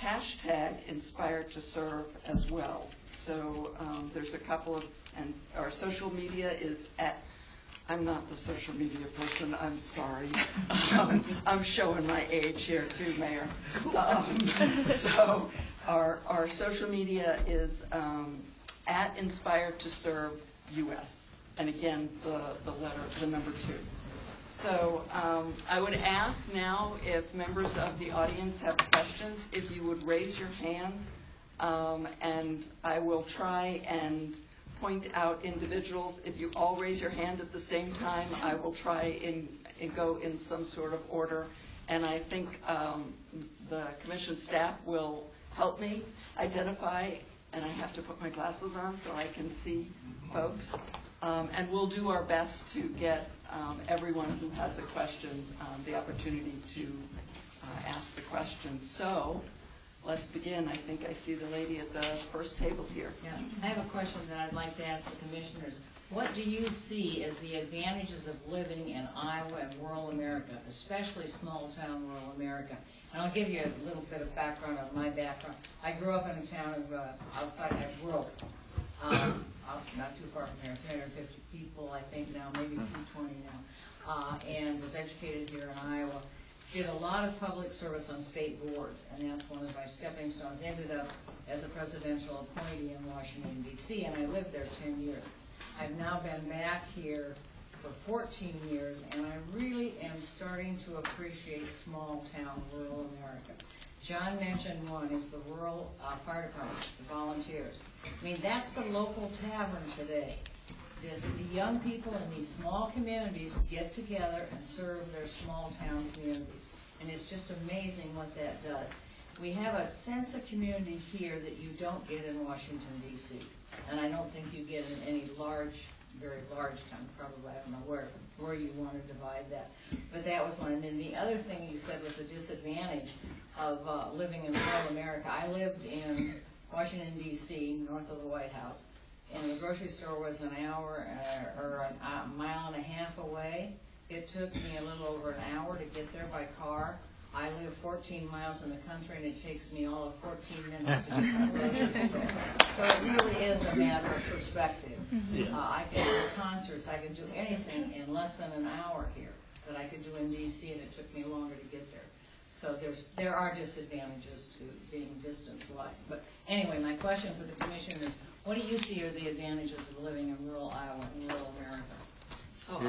hashtag #InspireToServe as well. So there's a couple of, and our social media is at, I'm not the social media person, I'm sorry. I'm showing my age here too, Mayor. So our social media is at @InspireToServeUS. And again, the number 2. So I would ask now if members of the audience have questions, if you would raise your hand, and I will try and point out individuals. If you all raise your hand at the same time, I will try and go in some sort of order. And I think the commission staff will help me identify, and I have to put my glasses on so I can see folks. And we'll do our best to get everyone who has a question the opportunity to ask the question. So let's begin. I think I see the lady at the first table here. Yeah, I have a question that I'd like to ask the commissioners. What do you see as the advantages of living in Iowa and rural America, especially small-town rural America? And I'll give you a little bit of background on my background. I grew up in a town of rural, not too far from here, 350 people, I think now, maybe 220 now, and was educated here in Iowa. Did a lot of public service on state boards, and that's one of my stepping stones. Ended up as a presidential appointee in Washington, D.C., and I lived there 10 years. I've now been back here for 14 years, and I really am starting to appreciate small-town rural America. John mentioned one is the rural fire department, the volunteers. I mean, that's the local tavern today. The young people in these small communities get together and serve their small town communities. And it's just amazing what that does. We have a sense of community here that you don't get in Washington, D.C. And I don't think you get in any very large town, probably, I don't know where you want to divide that. But that was one. And then the other thing you said was a disadvantage of living in rural America. I lived in Washington, D.C., north of the White House. and the grocery store was an hour or a mile and a half away. It took me a little over an hour to get there by car. I live 14 miles in the country, and it takes me all of 14 minutes to get to the grocery store. So it really is a matter of perspective. Yes. I can do concerts, I can do anything in less than an hour here that I could do in D.C., and it took me longer to get there. So there are disadvantages to being distance-wise. But anyway, my question for the commissioners, what do you see are the advantages of living in rural Iowa and rural America? So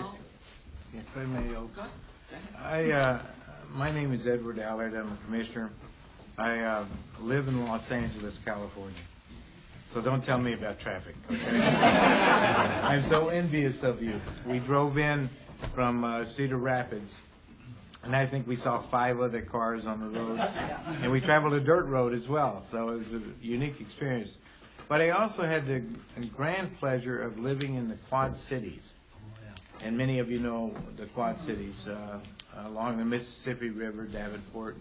If I may, go ahead. my name is Edward Allard. I'm a commissioner. I live in Los Angeles, California. So don't tell me about traffic, okay? I'm so envious of you. We drove in from Cedar Rapids, and I think we saw 5 other cars on the road. And we traveled a dirt road as well, so it was a unique experience. But I also had the grand pleasure of living in the Quad Cities. And many of you know the Quad Cities, along the Mississippi River, Davenport,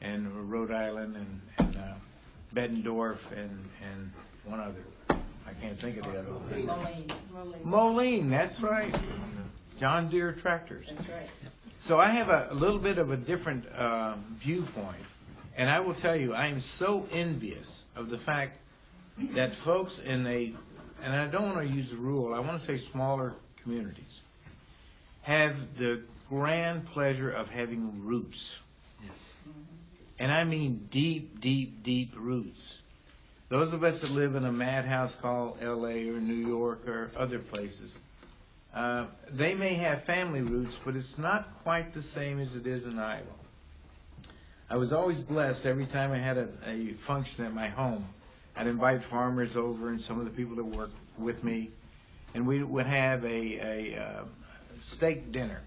and Rhode Island, and Bettendorf, and one other. I can't think of the other one. Moline, that's right. John Deere tractors. That's right. So I have a little bit of a different viewpoint, and I will tell you, I am so envious of the fact that folks in and I don't want to use a rule, I want to say smaller communities, have the grand pleasure of having roots. Yes. And I mean deep, deep, deep roots. Those of us that live in a madhouse called L.A. or New York or other places, they may have family roots, but it's not quite the same as it is in Iowa. I was always blessed every time I had a function at my home. I'd invite farmers over and some of the people that work with me, and we would have a steak dinner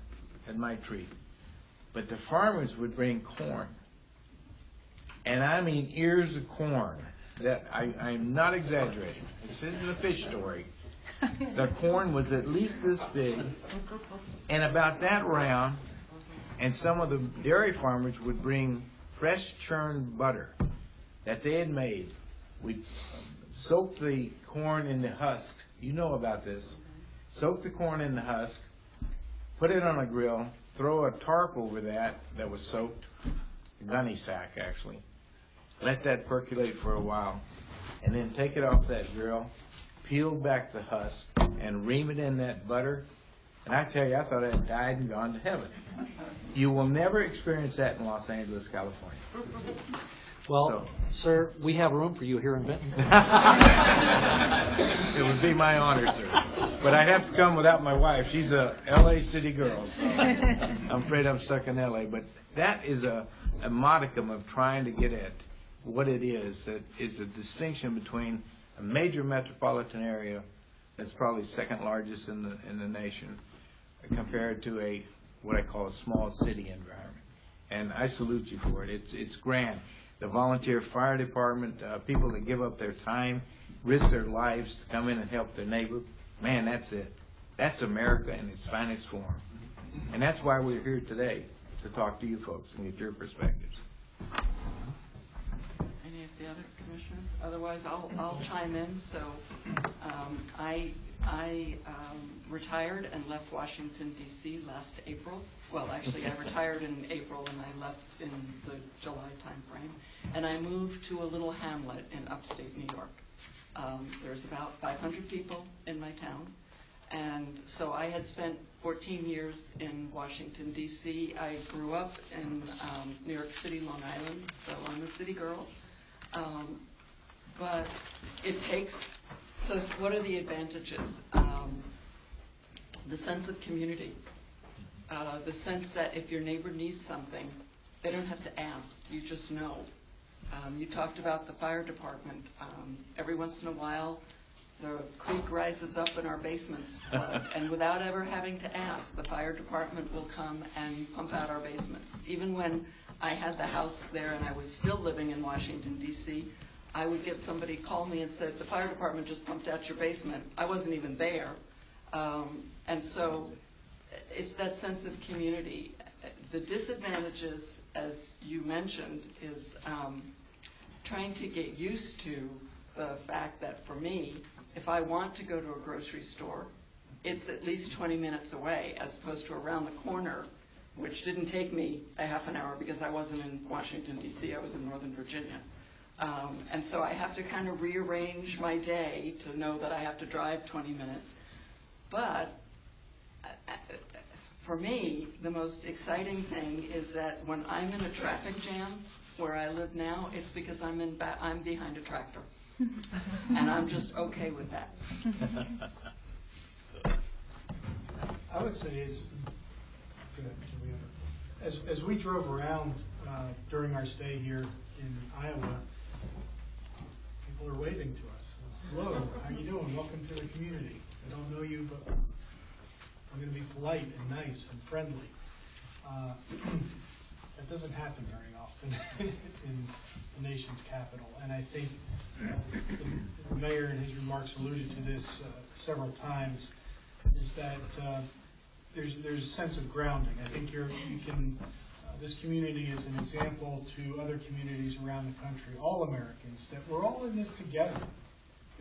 at my tree. But the farmers would bring corn. And I mean ears of corn. That I'm not exaggerating. This isn't a fish story. The corn was at least this big and about that round, and some of the dairy farmers would bring fresh churned butter that they had made. We'd soak the corn in the husk. You know about this. Soak the corn in the husk, put it on a grill, throw a tarp over that was soaked, a gunny sack actually. Let that percolate for a while, and then take it off that grill, peel back the husk, and ream it in that butter. And I tell you, I thought I had died and gone to heaven. You will never experience that in Los Angeles, California. Well, sir, we have room for you here in Vinton. It would be my honor, sir. But I'd have to come without my wife. She's a L.A. city girl, so I'm afraid I'm stuck in L.A. But that is a modicum of trying to get at what it is. That is a distinction between a major metropolitan area that's probably second largest in the nation compared to what I call a small city environment. And I salute you for it. It's grand. The volunteer fire department, people that give up their time, risk their lives to come in and help their neighbor, man, that's it. That's America in its finest form. And that's why we're here today, to talk to you folks and get your perspectives. Any of the other commissioners? Otherwise, I'll chime in. So I retired and left Washington, D.C. last April. Well, actually, I retired in April and I left in the July time frame. And I moved to a little hamlet in upstate New York. There's about 500 people in my town. And so I had spent 14 years in Washington, D.C. I grew up in New York City, Long Island, so I'm a city girl. But it takes, so what are the advantages? The sense of community. The sense that if your neighbor needs something, they don't have to ask, you just know. You talked about the fire department. Every once in a while, the creek rises up in our basements, and without ever having to ask, the fire department will come and pump out our basements. Even when I had the house there and I was still living in Washington, D.C., I would get somebody call me and said, the fire department just pumped out your basement. I wasn't even there. And so it's that sense of community. The disadvantages, as you mentioned, is trying to get used to the fact that for me, if I want to go to a grocery store, it's at least 20 minutes away as opposed to around the corner, which didn't take me a half an hour because I wasn't in Washington, D.C., I was in Northern Virginia. And so I have to kind of rearrange my day to know that I have to drive 20 minutes. But for me, the most exciting thing is that when I'm in a traffic jam where I live now, it's because I'm behind a tractor. And I'm just okay with that. I would say as we drove around during our stay here in Iowa, people are waving to us. Hello, how you doing? Welcome to the community. I don't know you, but I'm going to be polite and nice and friendly. That doesn't happen very often in the nation's capital. And I think the mayor in his remarks alluded to this several times, is that there's a sense of grounding. I think this community is an example to other communities around the country, all Americans, that we're all in this together.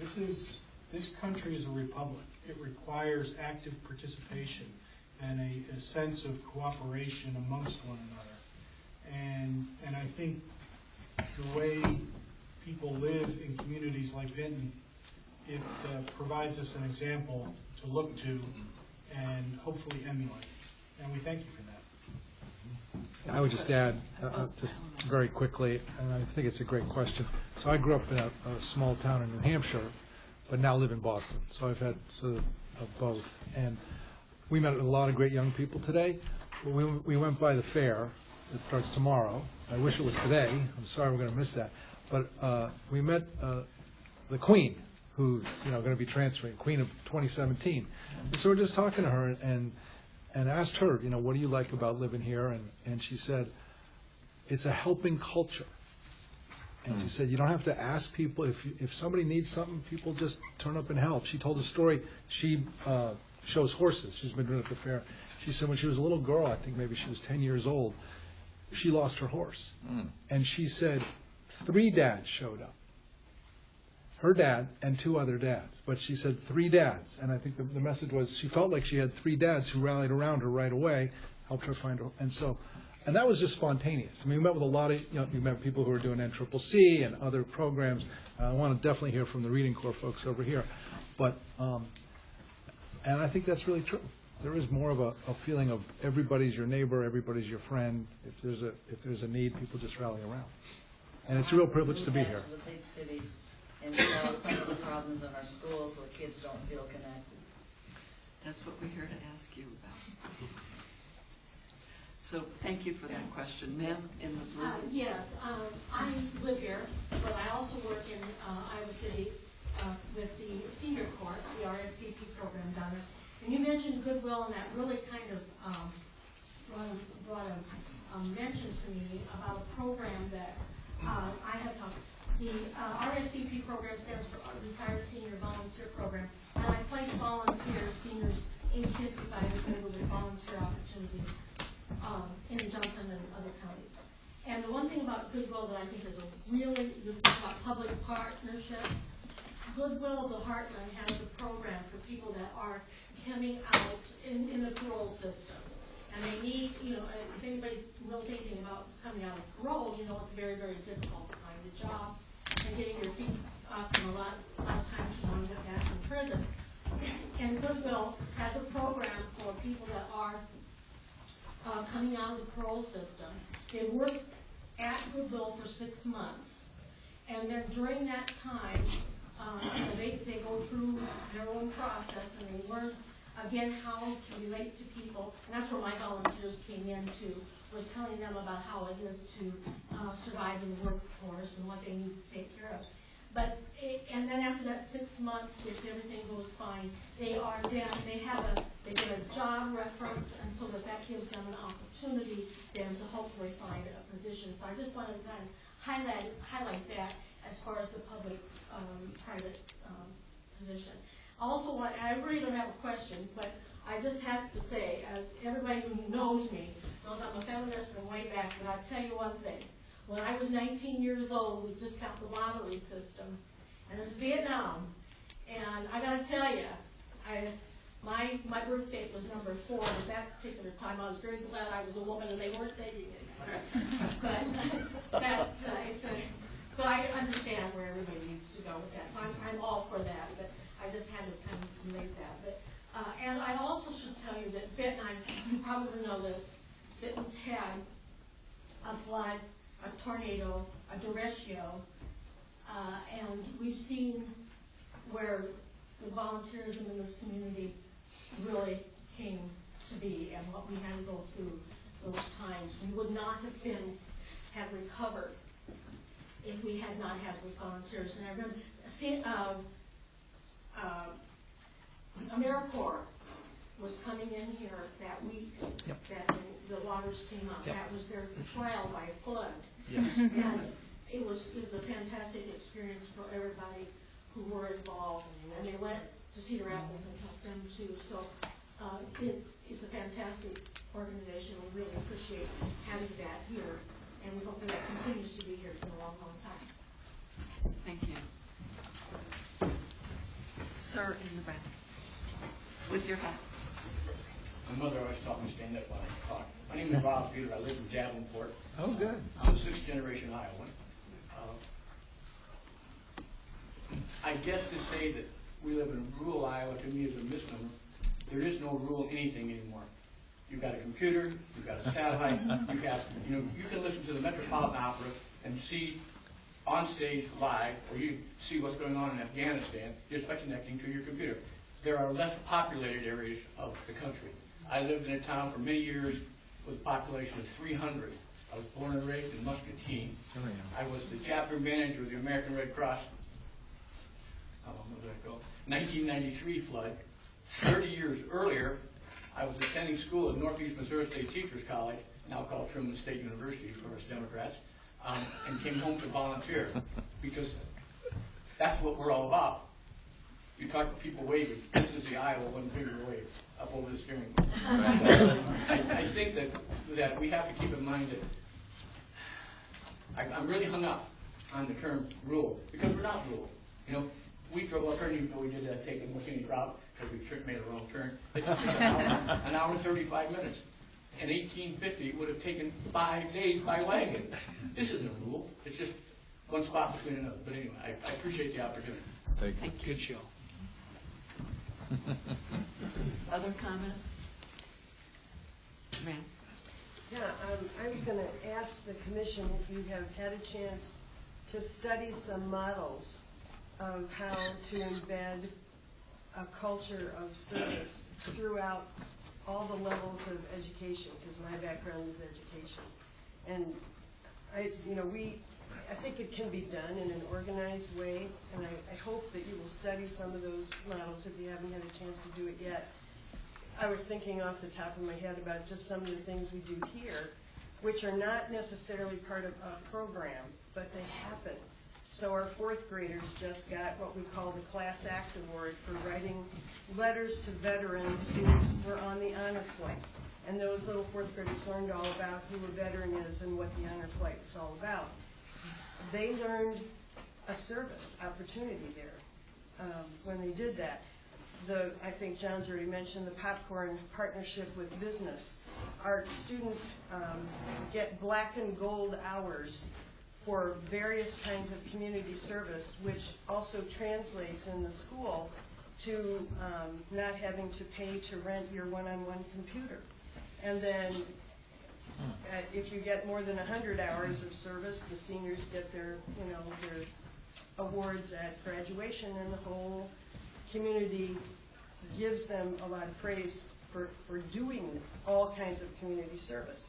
This country is a republic. It requires active participation and a sense of cooperation amongst one another. And I think the way people live in communities like Vinton, it provides us an example to look to and hopefully emulate. And we thank you for that. I would just add, just very quickly, and I think it's a great question. So I grew up in a small town in New Hampshire, but now live in Boston. So I've had sort of both. And we met a lot of great young people today. We went by the fair. It starts tomorrow. I wish it was today. I'm sorry we're going to miss that. But we met the Queen, who's going to be transferring, Queen of 2017. And so we're just talking to her and asked her, what do you like about living here? And she said, it's a helping culture. And she said, you don't have to ask people. If somebody needs something, people just turn up and help. She told a story. She shows horses. She's been doing it at the fair. She said when she was a little girl, I think maybe she was 10 years old, she lost her horse. And she said 3 dads showed up. Her dad and 2 other dads. But she said 3 dads. And I think the message was she felt like she had 3 dads who rallied around her right away, helped her find her. And that was just spontaneous. I mean, we met with a lot of, we met people who were doing NCCC and other programs. I want to definitely hear from the Reading Corps folks over here. But, and I think that's really true. There is more of a feeling of everybody's your neighbor, everybody's your friend. If there's a need, people just rally around. And it's a real privilege to be here. To the big cities and solve some of the problems in our schools where kids don't feel connected. That's what we're here to ask you about. So thank you for that question. Ma'am, in the blue. Yes, I live here, but I also work in Iowa City with the Senior Corps, the RSVP program down there. And you mentioned Goodwill, and that really kind of brought a mention to me about a program that I have talked. The RSVP program stands for Retired Senior Volunteer Program, and I place volunteers, seniors age 55 available with volunteer opportunities in Johnson and other counties. And the one thing about Goodwill that I think is about public partnerships, Goodwill of the Heartland has a program for people that are coming out in the parole system. And they need, if anybody's really thinking about coming out of parole, it's very, very difficult to find a job and getting your feet up, and a lot of times you want to get back in prison. And Goodwill has a program for people that are coming out of the parole system. They work at Goodwill for 6 months, and then during that time, they go through their own process and they learn again how to relate to people. And that's where my volunteers came into, was telling them about how it is to survive in the workforce and what they need to take care of. And then after that 6 months, if everything goes fine, they get a job reference, and so that gives them an opportunity then to hopefully find a position. So I just wanted to kind of highlight that as far as the public-private position. Also, I really don't have a question, but I just have to say, everybody who knows me knows I'm a feminist from way back, but I'll tell you one thing. When I was 19 years old, we just got the lottery system, and it's Vietnam, And I gotta tell you, my birth date was number 4. At that particular time, I was very glad I was a woman and they weren't dating anymore. But I understand where everybody needs to go with that. So I'm all for that, but I just had to kind of make that. But and I also should tell you that Vinton, you probably know this, Vinton's had a flood, a tornado, a derecho, and we've seen where the volunteerism in this community really came to be and what we had to go through those times. We would not have recovered if we had not had those volunteers. And I remember seeing AmeriCorps was coming in here that week that the waters came up. That was their trial by flood. Yes. And it was a fantastic experience for everybody who were involved, and they went to Cedar Rapids and helped them too. So it's a fantastic organization. We really appreciate having that here, and we hope that continues to be here for a long, long time. Thank you. Sir, in the back, with your hat. My mother always taught me to stand up when I talk. My name is Bob Peter. I live in Davenport. Oh, good. I'm a 6th generation Iowan. I guess to say that we live in rural Iowa to me is a misnomer. There is no rural anything anymore. You've got a computer, you've got a satellite, you can listen to the Metropolitan Opera and see on stage live, or you see what's going on in Afghanistan just by connecting to your computer. There are less populated areas of the country. I lived in a town for many years with a population of 300. I was born and raised in Muscatine. Oh, yeah. I was the chapter manager of the American Red Cross. How long did that go? 1993 flood. 30 years earlier, I was attending school at Northeast Missouri State Teachers College, now called Truman State University for us Democrats, and came home to volunteer because that's what we're all about. You talk about people waving. This is the Iowa one finger wave up over the steering wheel. I think that we have to keep in mind that I'm really hung up on the term rural because we're not rural. We drove up here, we did take the McKinney route because we made a wrong turn. It took us an hour and 35 minutes. In 1850, it would have taken 5 days by wagon. This isn't rural. It's just one spot between another. But anyway, I appreciate the opportunity. Thank you. Good show. Other comments? Ma'am? Yeah, I was going to ask the commission if you have had a chance to study some models of how to embed a culture of service throughout all the levels of education, because my background is education. And I think it can be done in an organized way, and I hope that you will study some of those models if you haven't had a chance to do it yet. I was thinking off the top of my head about just some of the things we do here, which are not necessarily part of a program, but they happen. So our 4th graders just got what we call the Class Act Award for writing letters to veterans who were on the honor flight. And those little 4th graders learned all about who a veteran is and what the honor flight was all about. They learned a service opportunity there when they did that. I think John's already mentioned the popcorn partnership with business. Our students get black and gold hours for various kinds of community service, which also translates in the school to not having to pay to rent your one-on-one computer. And then if you get more than 100 hours of service, the seniors get their awards at graduation, and the whole community gives them a lot of praise for doing all kinds of community service.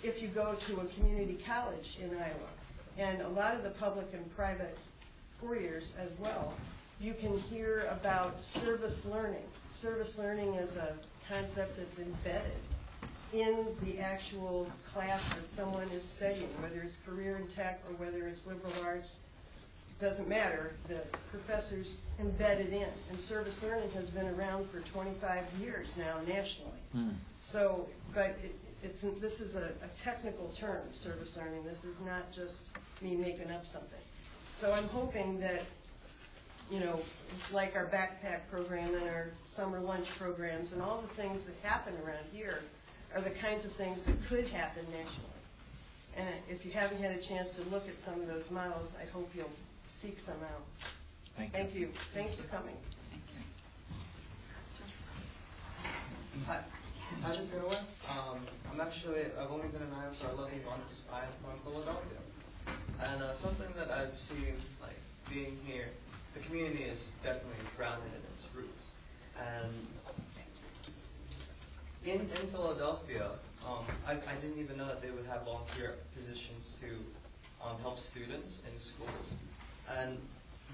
If you go to a community college in Iowa, and a lot of the public and private four-years as well, you can hear about service learning. Service learning is a concept that's embedded in the actual class that someone is studying, whether it's career in tech or whether it's liberal arts, doesn't matter. The professor's embedded in. And service learning has been around for 25 years now nationally. So, but this is a technical term, service learning. This is not just me making up something. So I'm hoping that you know, like our backpack program and our summer lunch programs and all the things that happen around here are the kinds of things that could happen nationally. And if you haven't had a chance to look at some of those models, I hope you'll seek some out. Thank you. Thanks for coming. Hi, I'm Vinton. I've only been in Iowa for 11 months. I'm from Philadelphia. And something that I've seen, like, being here, the community is definitely grounded in its roots. And in Philadelphia, I didn't even know that they would have volunteer positions to help students in schools. And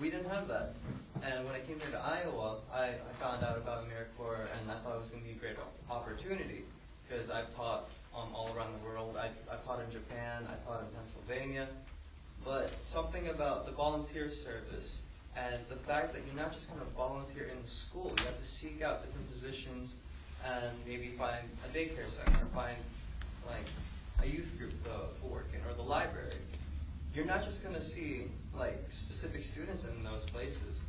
we didn't have that. And when I came here to Iowa, I found out about AmeriCorps, and I thought it was going to be a great opportunity because I've taught all around the world. I taught in Japan, I taught in Pennsylvania. But something about the volunteer service and the fact that you're not just going to volunteer in the school, you have to seek out different positions and maybe find a daycare center, or find like a youth group to work in, or the library. You're not just going to see like specific students in those places.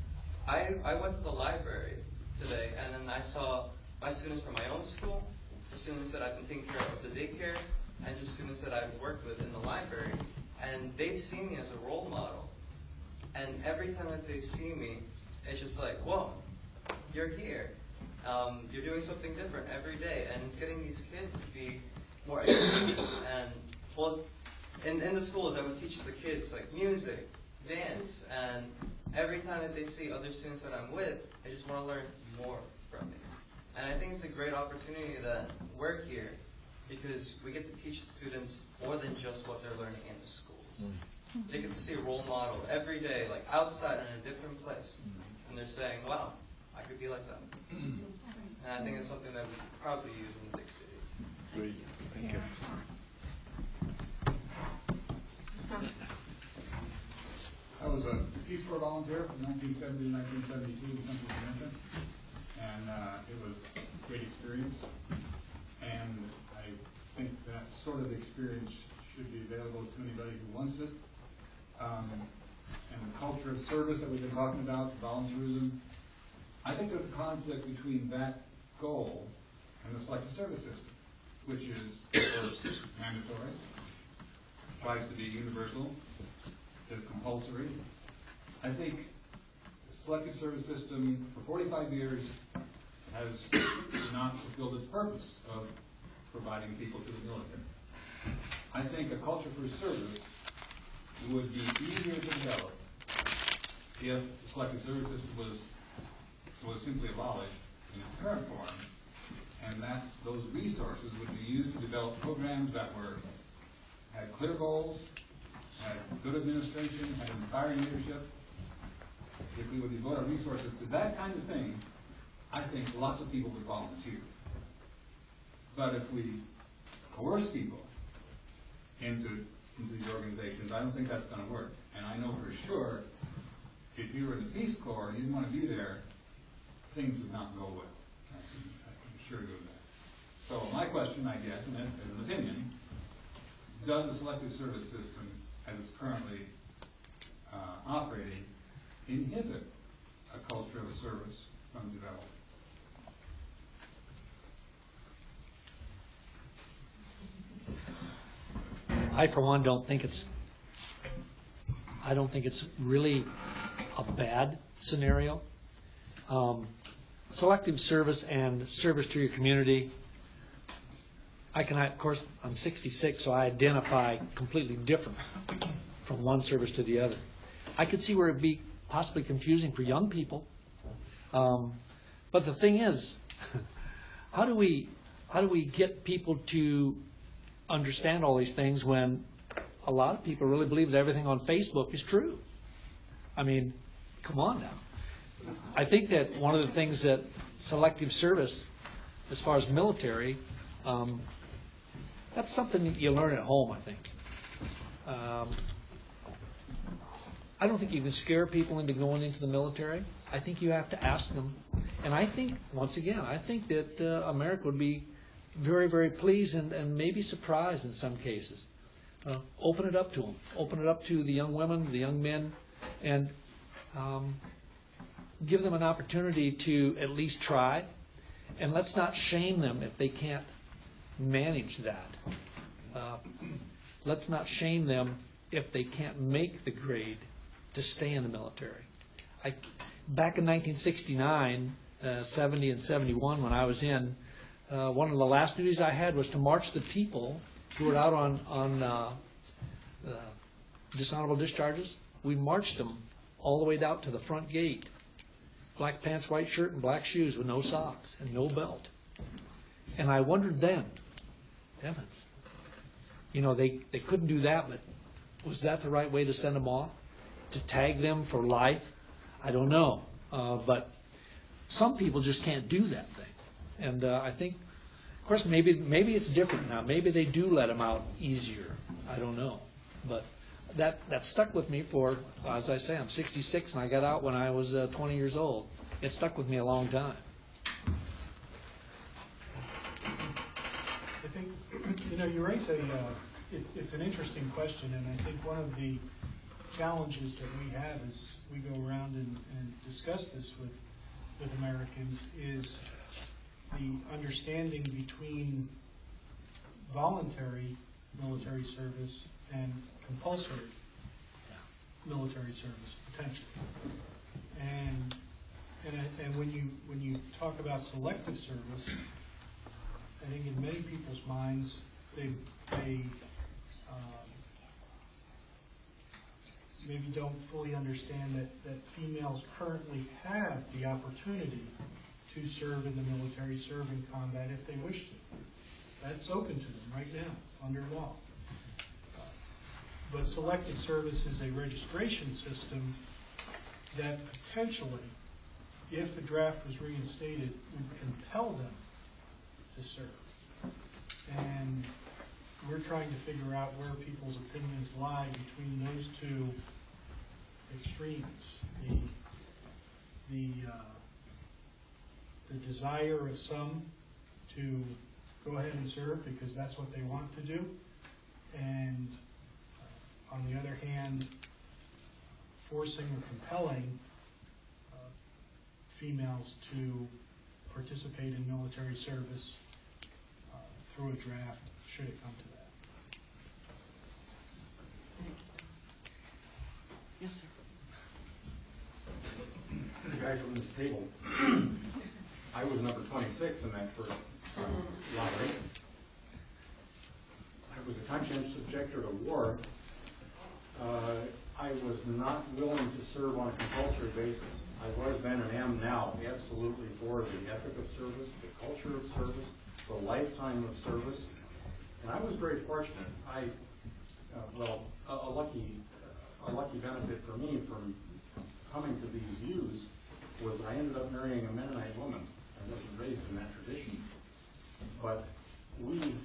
I went to the library today, and then I saw my students from my own school, the students that I've been taking care of the daycare, and just students that I've worked with in the library, and they've seen me as a role model. And every time that they see me, it's just like, whoa, you're here. You're doing something different every day, and it's getting these kids to be more educated. And well, in the schools, I would teach the kids like music, dance, and every time that they see other students that I'm with, they just want to learn more from me. And I think it's a great opportunity that we're here because we get to teach students more than just what they're learning in the schools. They get to see a role model every day, like outside in a different place, and they're saying, wow, I could be like them. And I think it's something that we could probably use in the big cities. Great. Thank you. I was a Peace Corps volunteer from 1970 to 1972 in Central Vinton, and it was a great experience. And I think that sort of experience should be available to anybody who wants it. And the culture of service that we've been talking about, volunteerism, I think there's a conflict between that goal and the selective service system, which is, of course, mandatory, tries to be universal, is compulsory. I think the selective service system for 45 years has not fulfilled its purpose of providing people to the military. I think a culture for service would be easier to develop if the selective service system was simply abolished in its current form, and that those resources would be used to develop programs that had clear goals, had good administration, had inspiring leadership. If we would devote our resources to that kind of thing, I think lots of people would volunteer. But if we coerce people into these organizations, I don't think that's going to work. And I know for sure, if you were in the Peace Corps and you didn't want to be there, things would not go well. I can assure you of that. So my question, I guess, and as an opinion, does the selective service system, as it's currently operating, inhibit a culture of service from developing? I, for one, don't think it's really a bad scenario. Selective service and service to your community, of course, I'm 66, so I identify completely different from one service to the other. I could see where it'd be possibly confusing for young people. But the thing is, how do we get people to understand all these things when a lot of people really believe that everything on Facebook is true? I mean, come on now. I think that one of the things that selective service, as far as military, that's something that you learn at home, I think. I don't think you can scare people into going into the military. I think you have to ask them. And I think, once again, I think that America would be very, very pleased and maybe surprised in some cases. Open it up to them. Open it up to the young women, the young men, and give them an opportunity to at least try, and let's not shame them if they can't manage that. Let's not shame them if they can't make the grade to stay in the military. Back in 1969, 70 and 71, when I was in, one of the last duties I had was to march the people who were out on dishonorable discharges. We marched them all the way down to the front gate. Black pants, white shirt, and black shoes with no socks and no belt. And I wondered then, heavens, they couldn't do that, but was that the right way to send them off? To tag them for life? I don't know. But some people just can't do that thing. And I think, of course, maybe it's different now. Maybe they do let them out easier. I don't know. But that stuck with me for, as I say, I'm 66 and I got out when I was 20 years old. It stuck with me a long time. I think, you raise it's an interesting question, and I think one of the challenges that we have as we go around and discuss this with Americans is the understanding between voluntary military service and compulsory military service, potentially. And when you talk about selective service, I think in many people's minds, they maybe don't fully understand that females currently have the opportunity to serve in the military, serve in combat if they wish to. That's open to them right now under law. But selective service is a registration system that potentially, if the draft was reinstated, would compel them to serve. And we're trying to figure out where people's opinions lie between those two extremes. The desire of some to go ahead and serve because that's what they want to do, and on the other hand, forcing or compelling females to participate in military service through a draft, should it come to that. Yes, sir. The guy from this table, I was number 26 in that first lottery. I was a conscientious objector to war. I was not willing to serve on a compulsory basis. I was then and am now absolutely for the ethic of service, the culture of service, the lifetime of service. And I was very fortunate. A lucky benefit for me from coming to these views was that I ended up marrying a Mennonite woman. I wasn't raised in that tradition. But we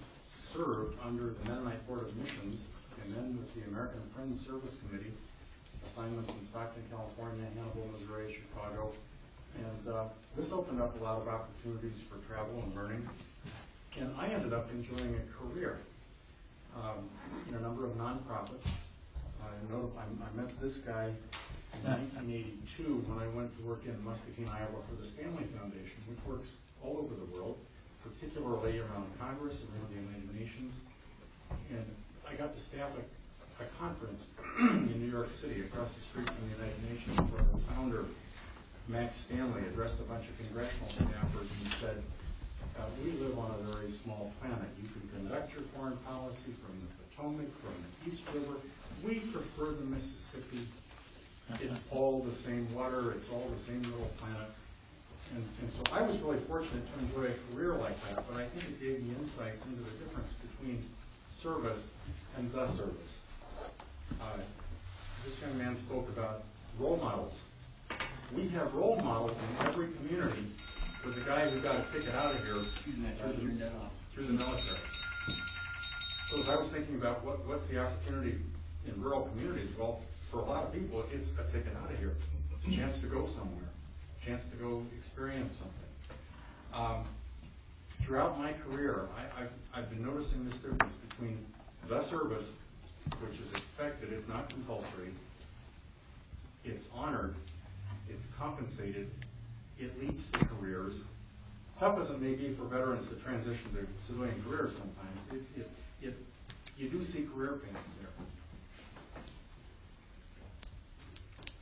served under the Mennonite Board of Missions and then with the American Friends Service Committee, assignments in Stockton, California, Hannibal, Missouri, Chicago. And this opened up a lot of opportunities for travel and learning. And I ended up enjoying a career in a number of nonprofits. I met this guy in 1982 when I went to work in Muscatine, Iowa for the Stanley Foundation, which works all over the world, particularly around Congress, around the United Nations. And I got to staff a conference in New York City across the street from the United Nations where the founder, Max Stanley, addressed a bunch of congressional staffers and said, we live on a very small planet. You can conduct your foreign policy from the Potomac, from the East River. We prefer the Mississippi. It's all the same water. It's all the same little planet. And so I was really fortunate to enjoy a career like that, but I think it gave me insights into the difference between service and the service. This young man spoke about role models. We have role models in every community for the guy who got a ticket out of here through the military. So as I was thinking about what's the opportunity in rural communities, well, for a lot of people, it's a ticket out of here. It's a chance to go somewhere, a chance to go experience something. Throughout my career, I've been noticing this difference between the service, which is expected, if not compulsory, it's honored, it's compensated, it leads to careers. Tough as it may be for veterans to transition to civilian careers sometimes, you do see career paths there.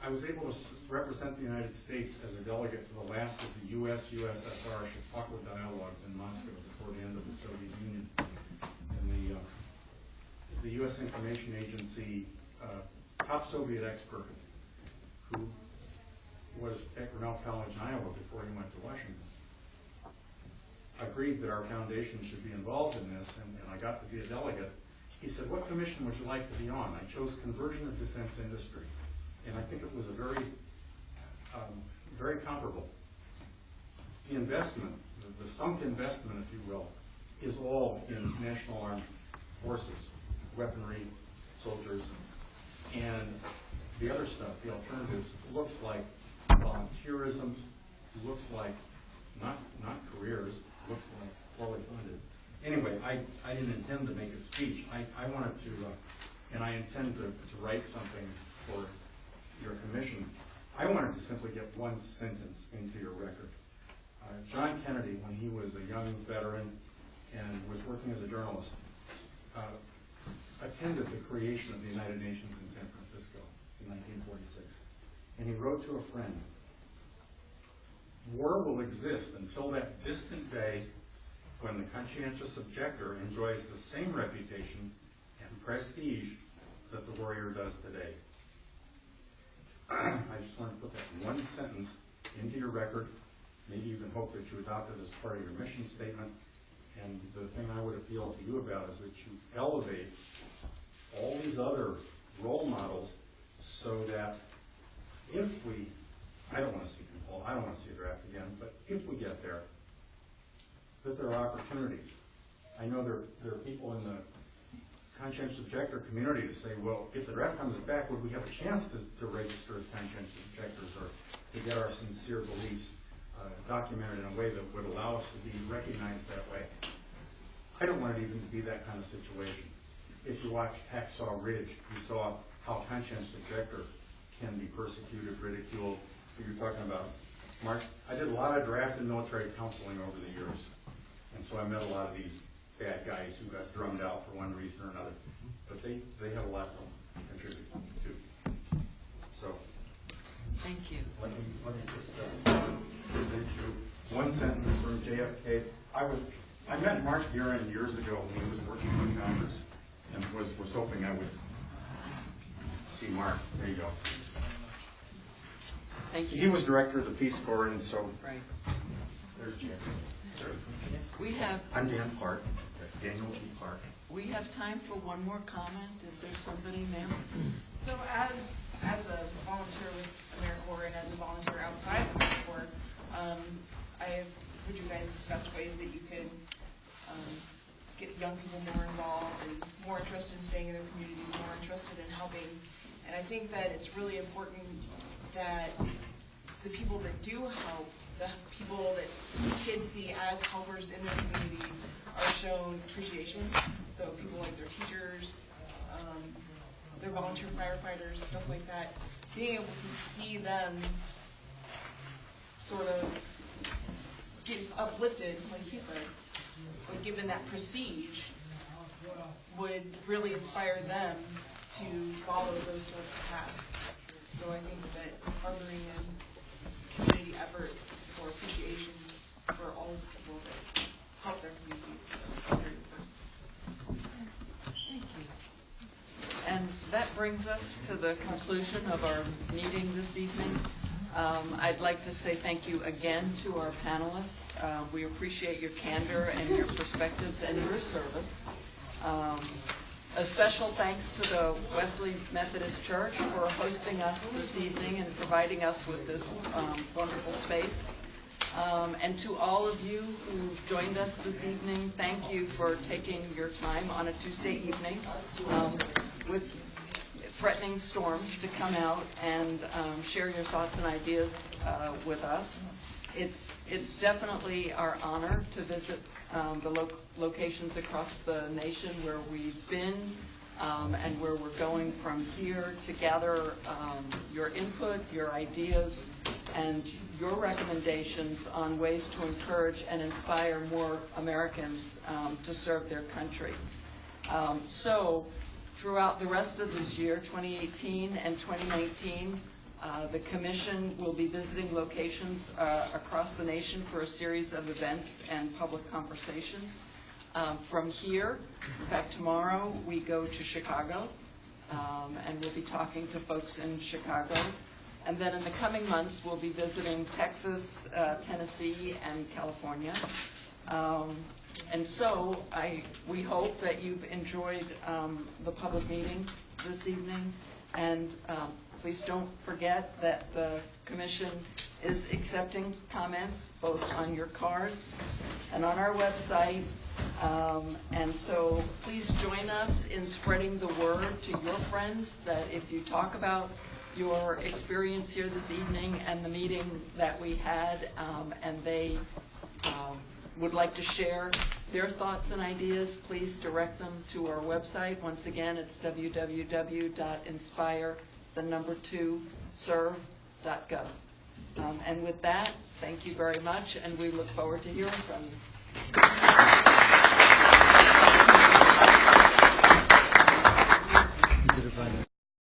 I was able to represent the United States as a delegate to the last of the U.S.-USSR Chautauqua dialogues in Moscow before the end of the Soviet Union. And the U.S. Information Agency top Soviet expert who was at Grinnell College in Iowa before he went to Washington agreed that our foundation should be involved in this, and I got to be a delegate. He said, "What commission would you like to be on?" I chose conversion of defense industry, and I think it was a very comparable. The investment, the sunk investment, if you will, is all in National Armed Forces, weaponry, soldiers, and the other stuff, the alternatives, looks like volunteerism, looks like not careers, looks like poorly funded. Anyway, I didn't intend to make a speech. I wanted to, and I intend to write something for your commission. I wanted to simply get one sentence into your record. John Kennedy, when he was a young veteran and was working as a journalist, attended the creation of the United Nations in San Francisco in 1946. And he wrote to a friend, "War will exist until that distant day when the conscientious objector enjoys the same reputation and prestige that the warrior does today." I just want to put that one sentence into your record. Maybe you can hope that you adopt it as part of your mission statement. And the thing I would appeal to you about is that you elevate all these other role models so that if we, I don't want to see a draft again, but if we get there, that there are opportunities. I know there are people in the conscientious objector community to say, well, if the draft comes back, would we have a chance to register as conscientious objectors or to get our sincere beliefs documented in a way that would allow us to be recognized that way? I don't want it even to be that kind of situation. If you watch Hacksaw Ridge, you saw how conscientious objector can be persecuted, ridiculed. You're talking about, Mark, I did a lot of draft and military counseling over the years. And so I met a lot of these bad guys who got drummed out for one reason or another. But they have a lot to contribute to. So, Thank you. let me just present you one sentence from JFK. I met Mark Buren years ago when he was working for Congress and was hoping I would see Mark. There you go. Thank So you. he was director of the Peace Corps, and so Right. there's Jim. I'm Dan Park, Daniel G. Park. We have time for one more comment. If there's somebody, ma'am. So as a volunteer with AmeriCorps and as a volunteer outside of AmeriCorps, I have heard you guys discuss ways that you could get young people more involved and more interested in staying in their communities, more interested in helping. And I think that it's really important that the people that do help, the people that kids see as helpers in their community, are shown appreciation. So people like their teachers, their volunteer firefighters, stuff like that, being able to see them sort of get uplifted, like he said, or given that prestige, would really inspire them to follow those sorts of paths. So I think that harboring in community effort for appreciation for all of the people that help their communities is very important. Thank you. And that brings us to the conclusion of our meeting this evening. I'd like to say thank you again to our panelists. We appreciate your candor and your perspectives and your service. A special thanks to the Wesley Methodist Church for hosting us this evening and providing us with this wonderful space. And to all of you who've joined us this evening, thank you for taking your time on a Tuesday evening with threatening storms to come out and share your thoughts and ideas with us. It's definitely our honor to visit the locations across the nation where we've been and where we're going from here to gather your input, your ideas, and your recommendations on ways to encourage and inspire more Americans to serve their country. So throughout the rest of this year, 2018 and 2019, the Commission will be visiting locations across the nation for a series of events and public conversations. From here, in fact, tomorrow we go to Chicago, and we'll be talking to folks in Chicago. And then in the coming months, we'll be visiting Texas, Tennessee, and California. And so we hope that you've enjoyed the public meeting this evening. And please don't forget that the Commission is accepting comments both on your cards and on our website. And so please join us in spreading the word to your friends that if you talk about your experience here this evening and the meeting that we had, and they would like to share their thoughts and ideas, please direct them to our website. Once again, it's www.inspire2serve.gov. And with that, thank you very much, and we look forward to hearing from you.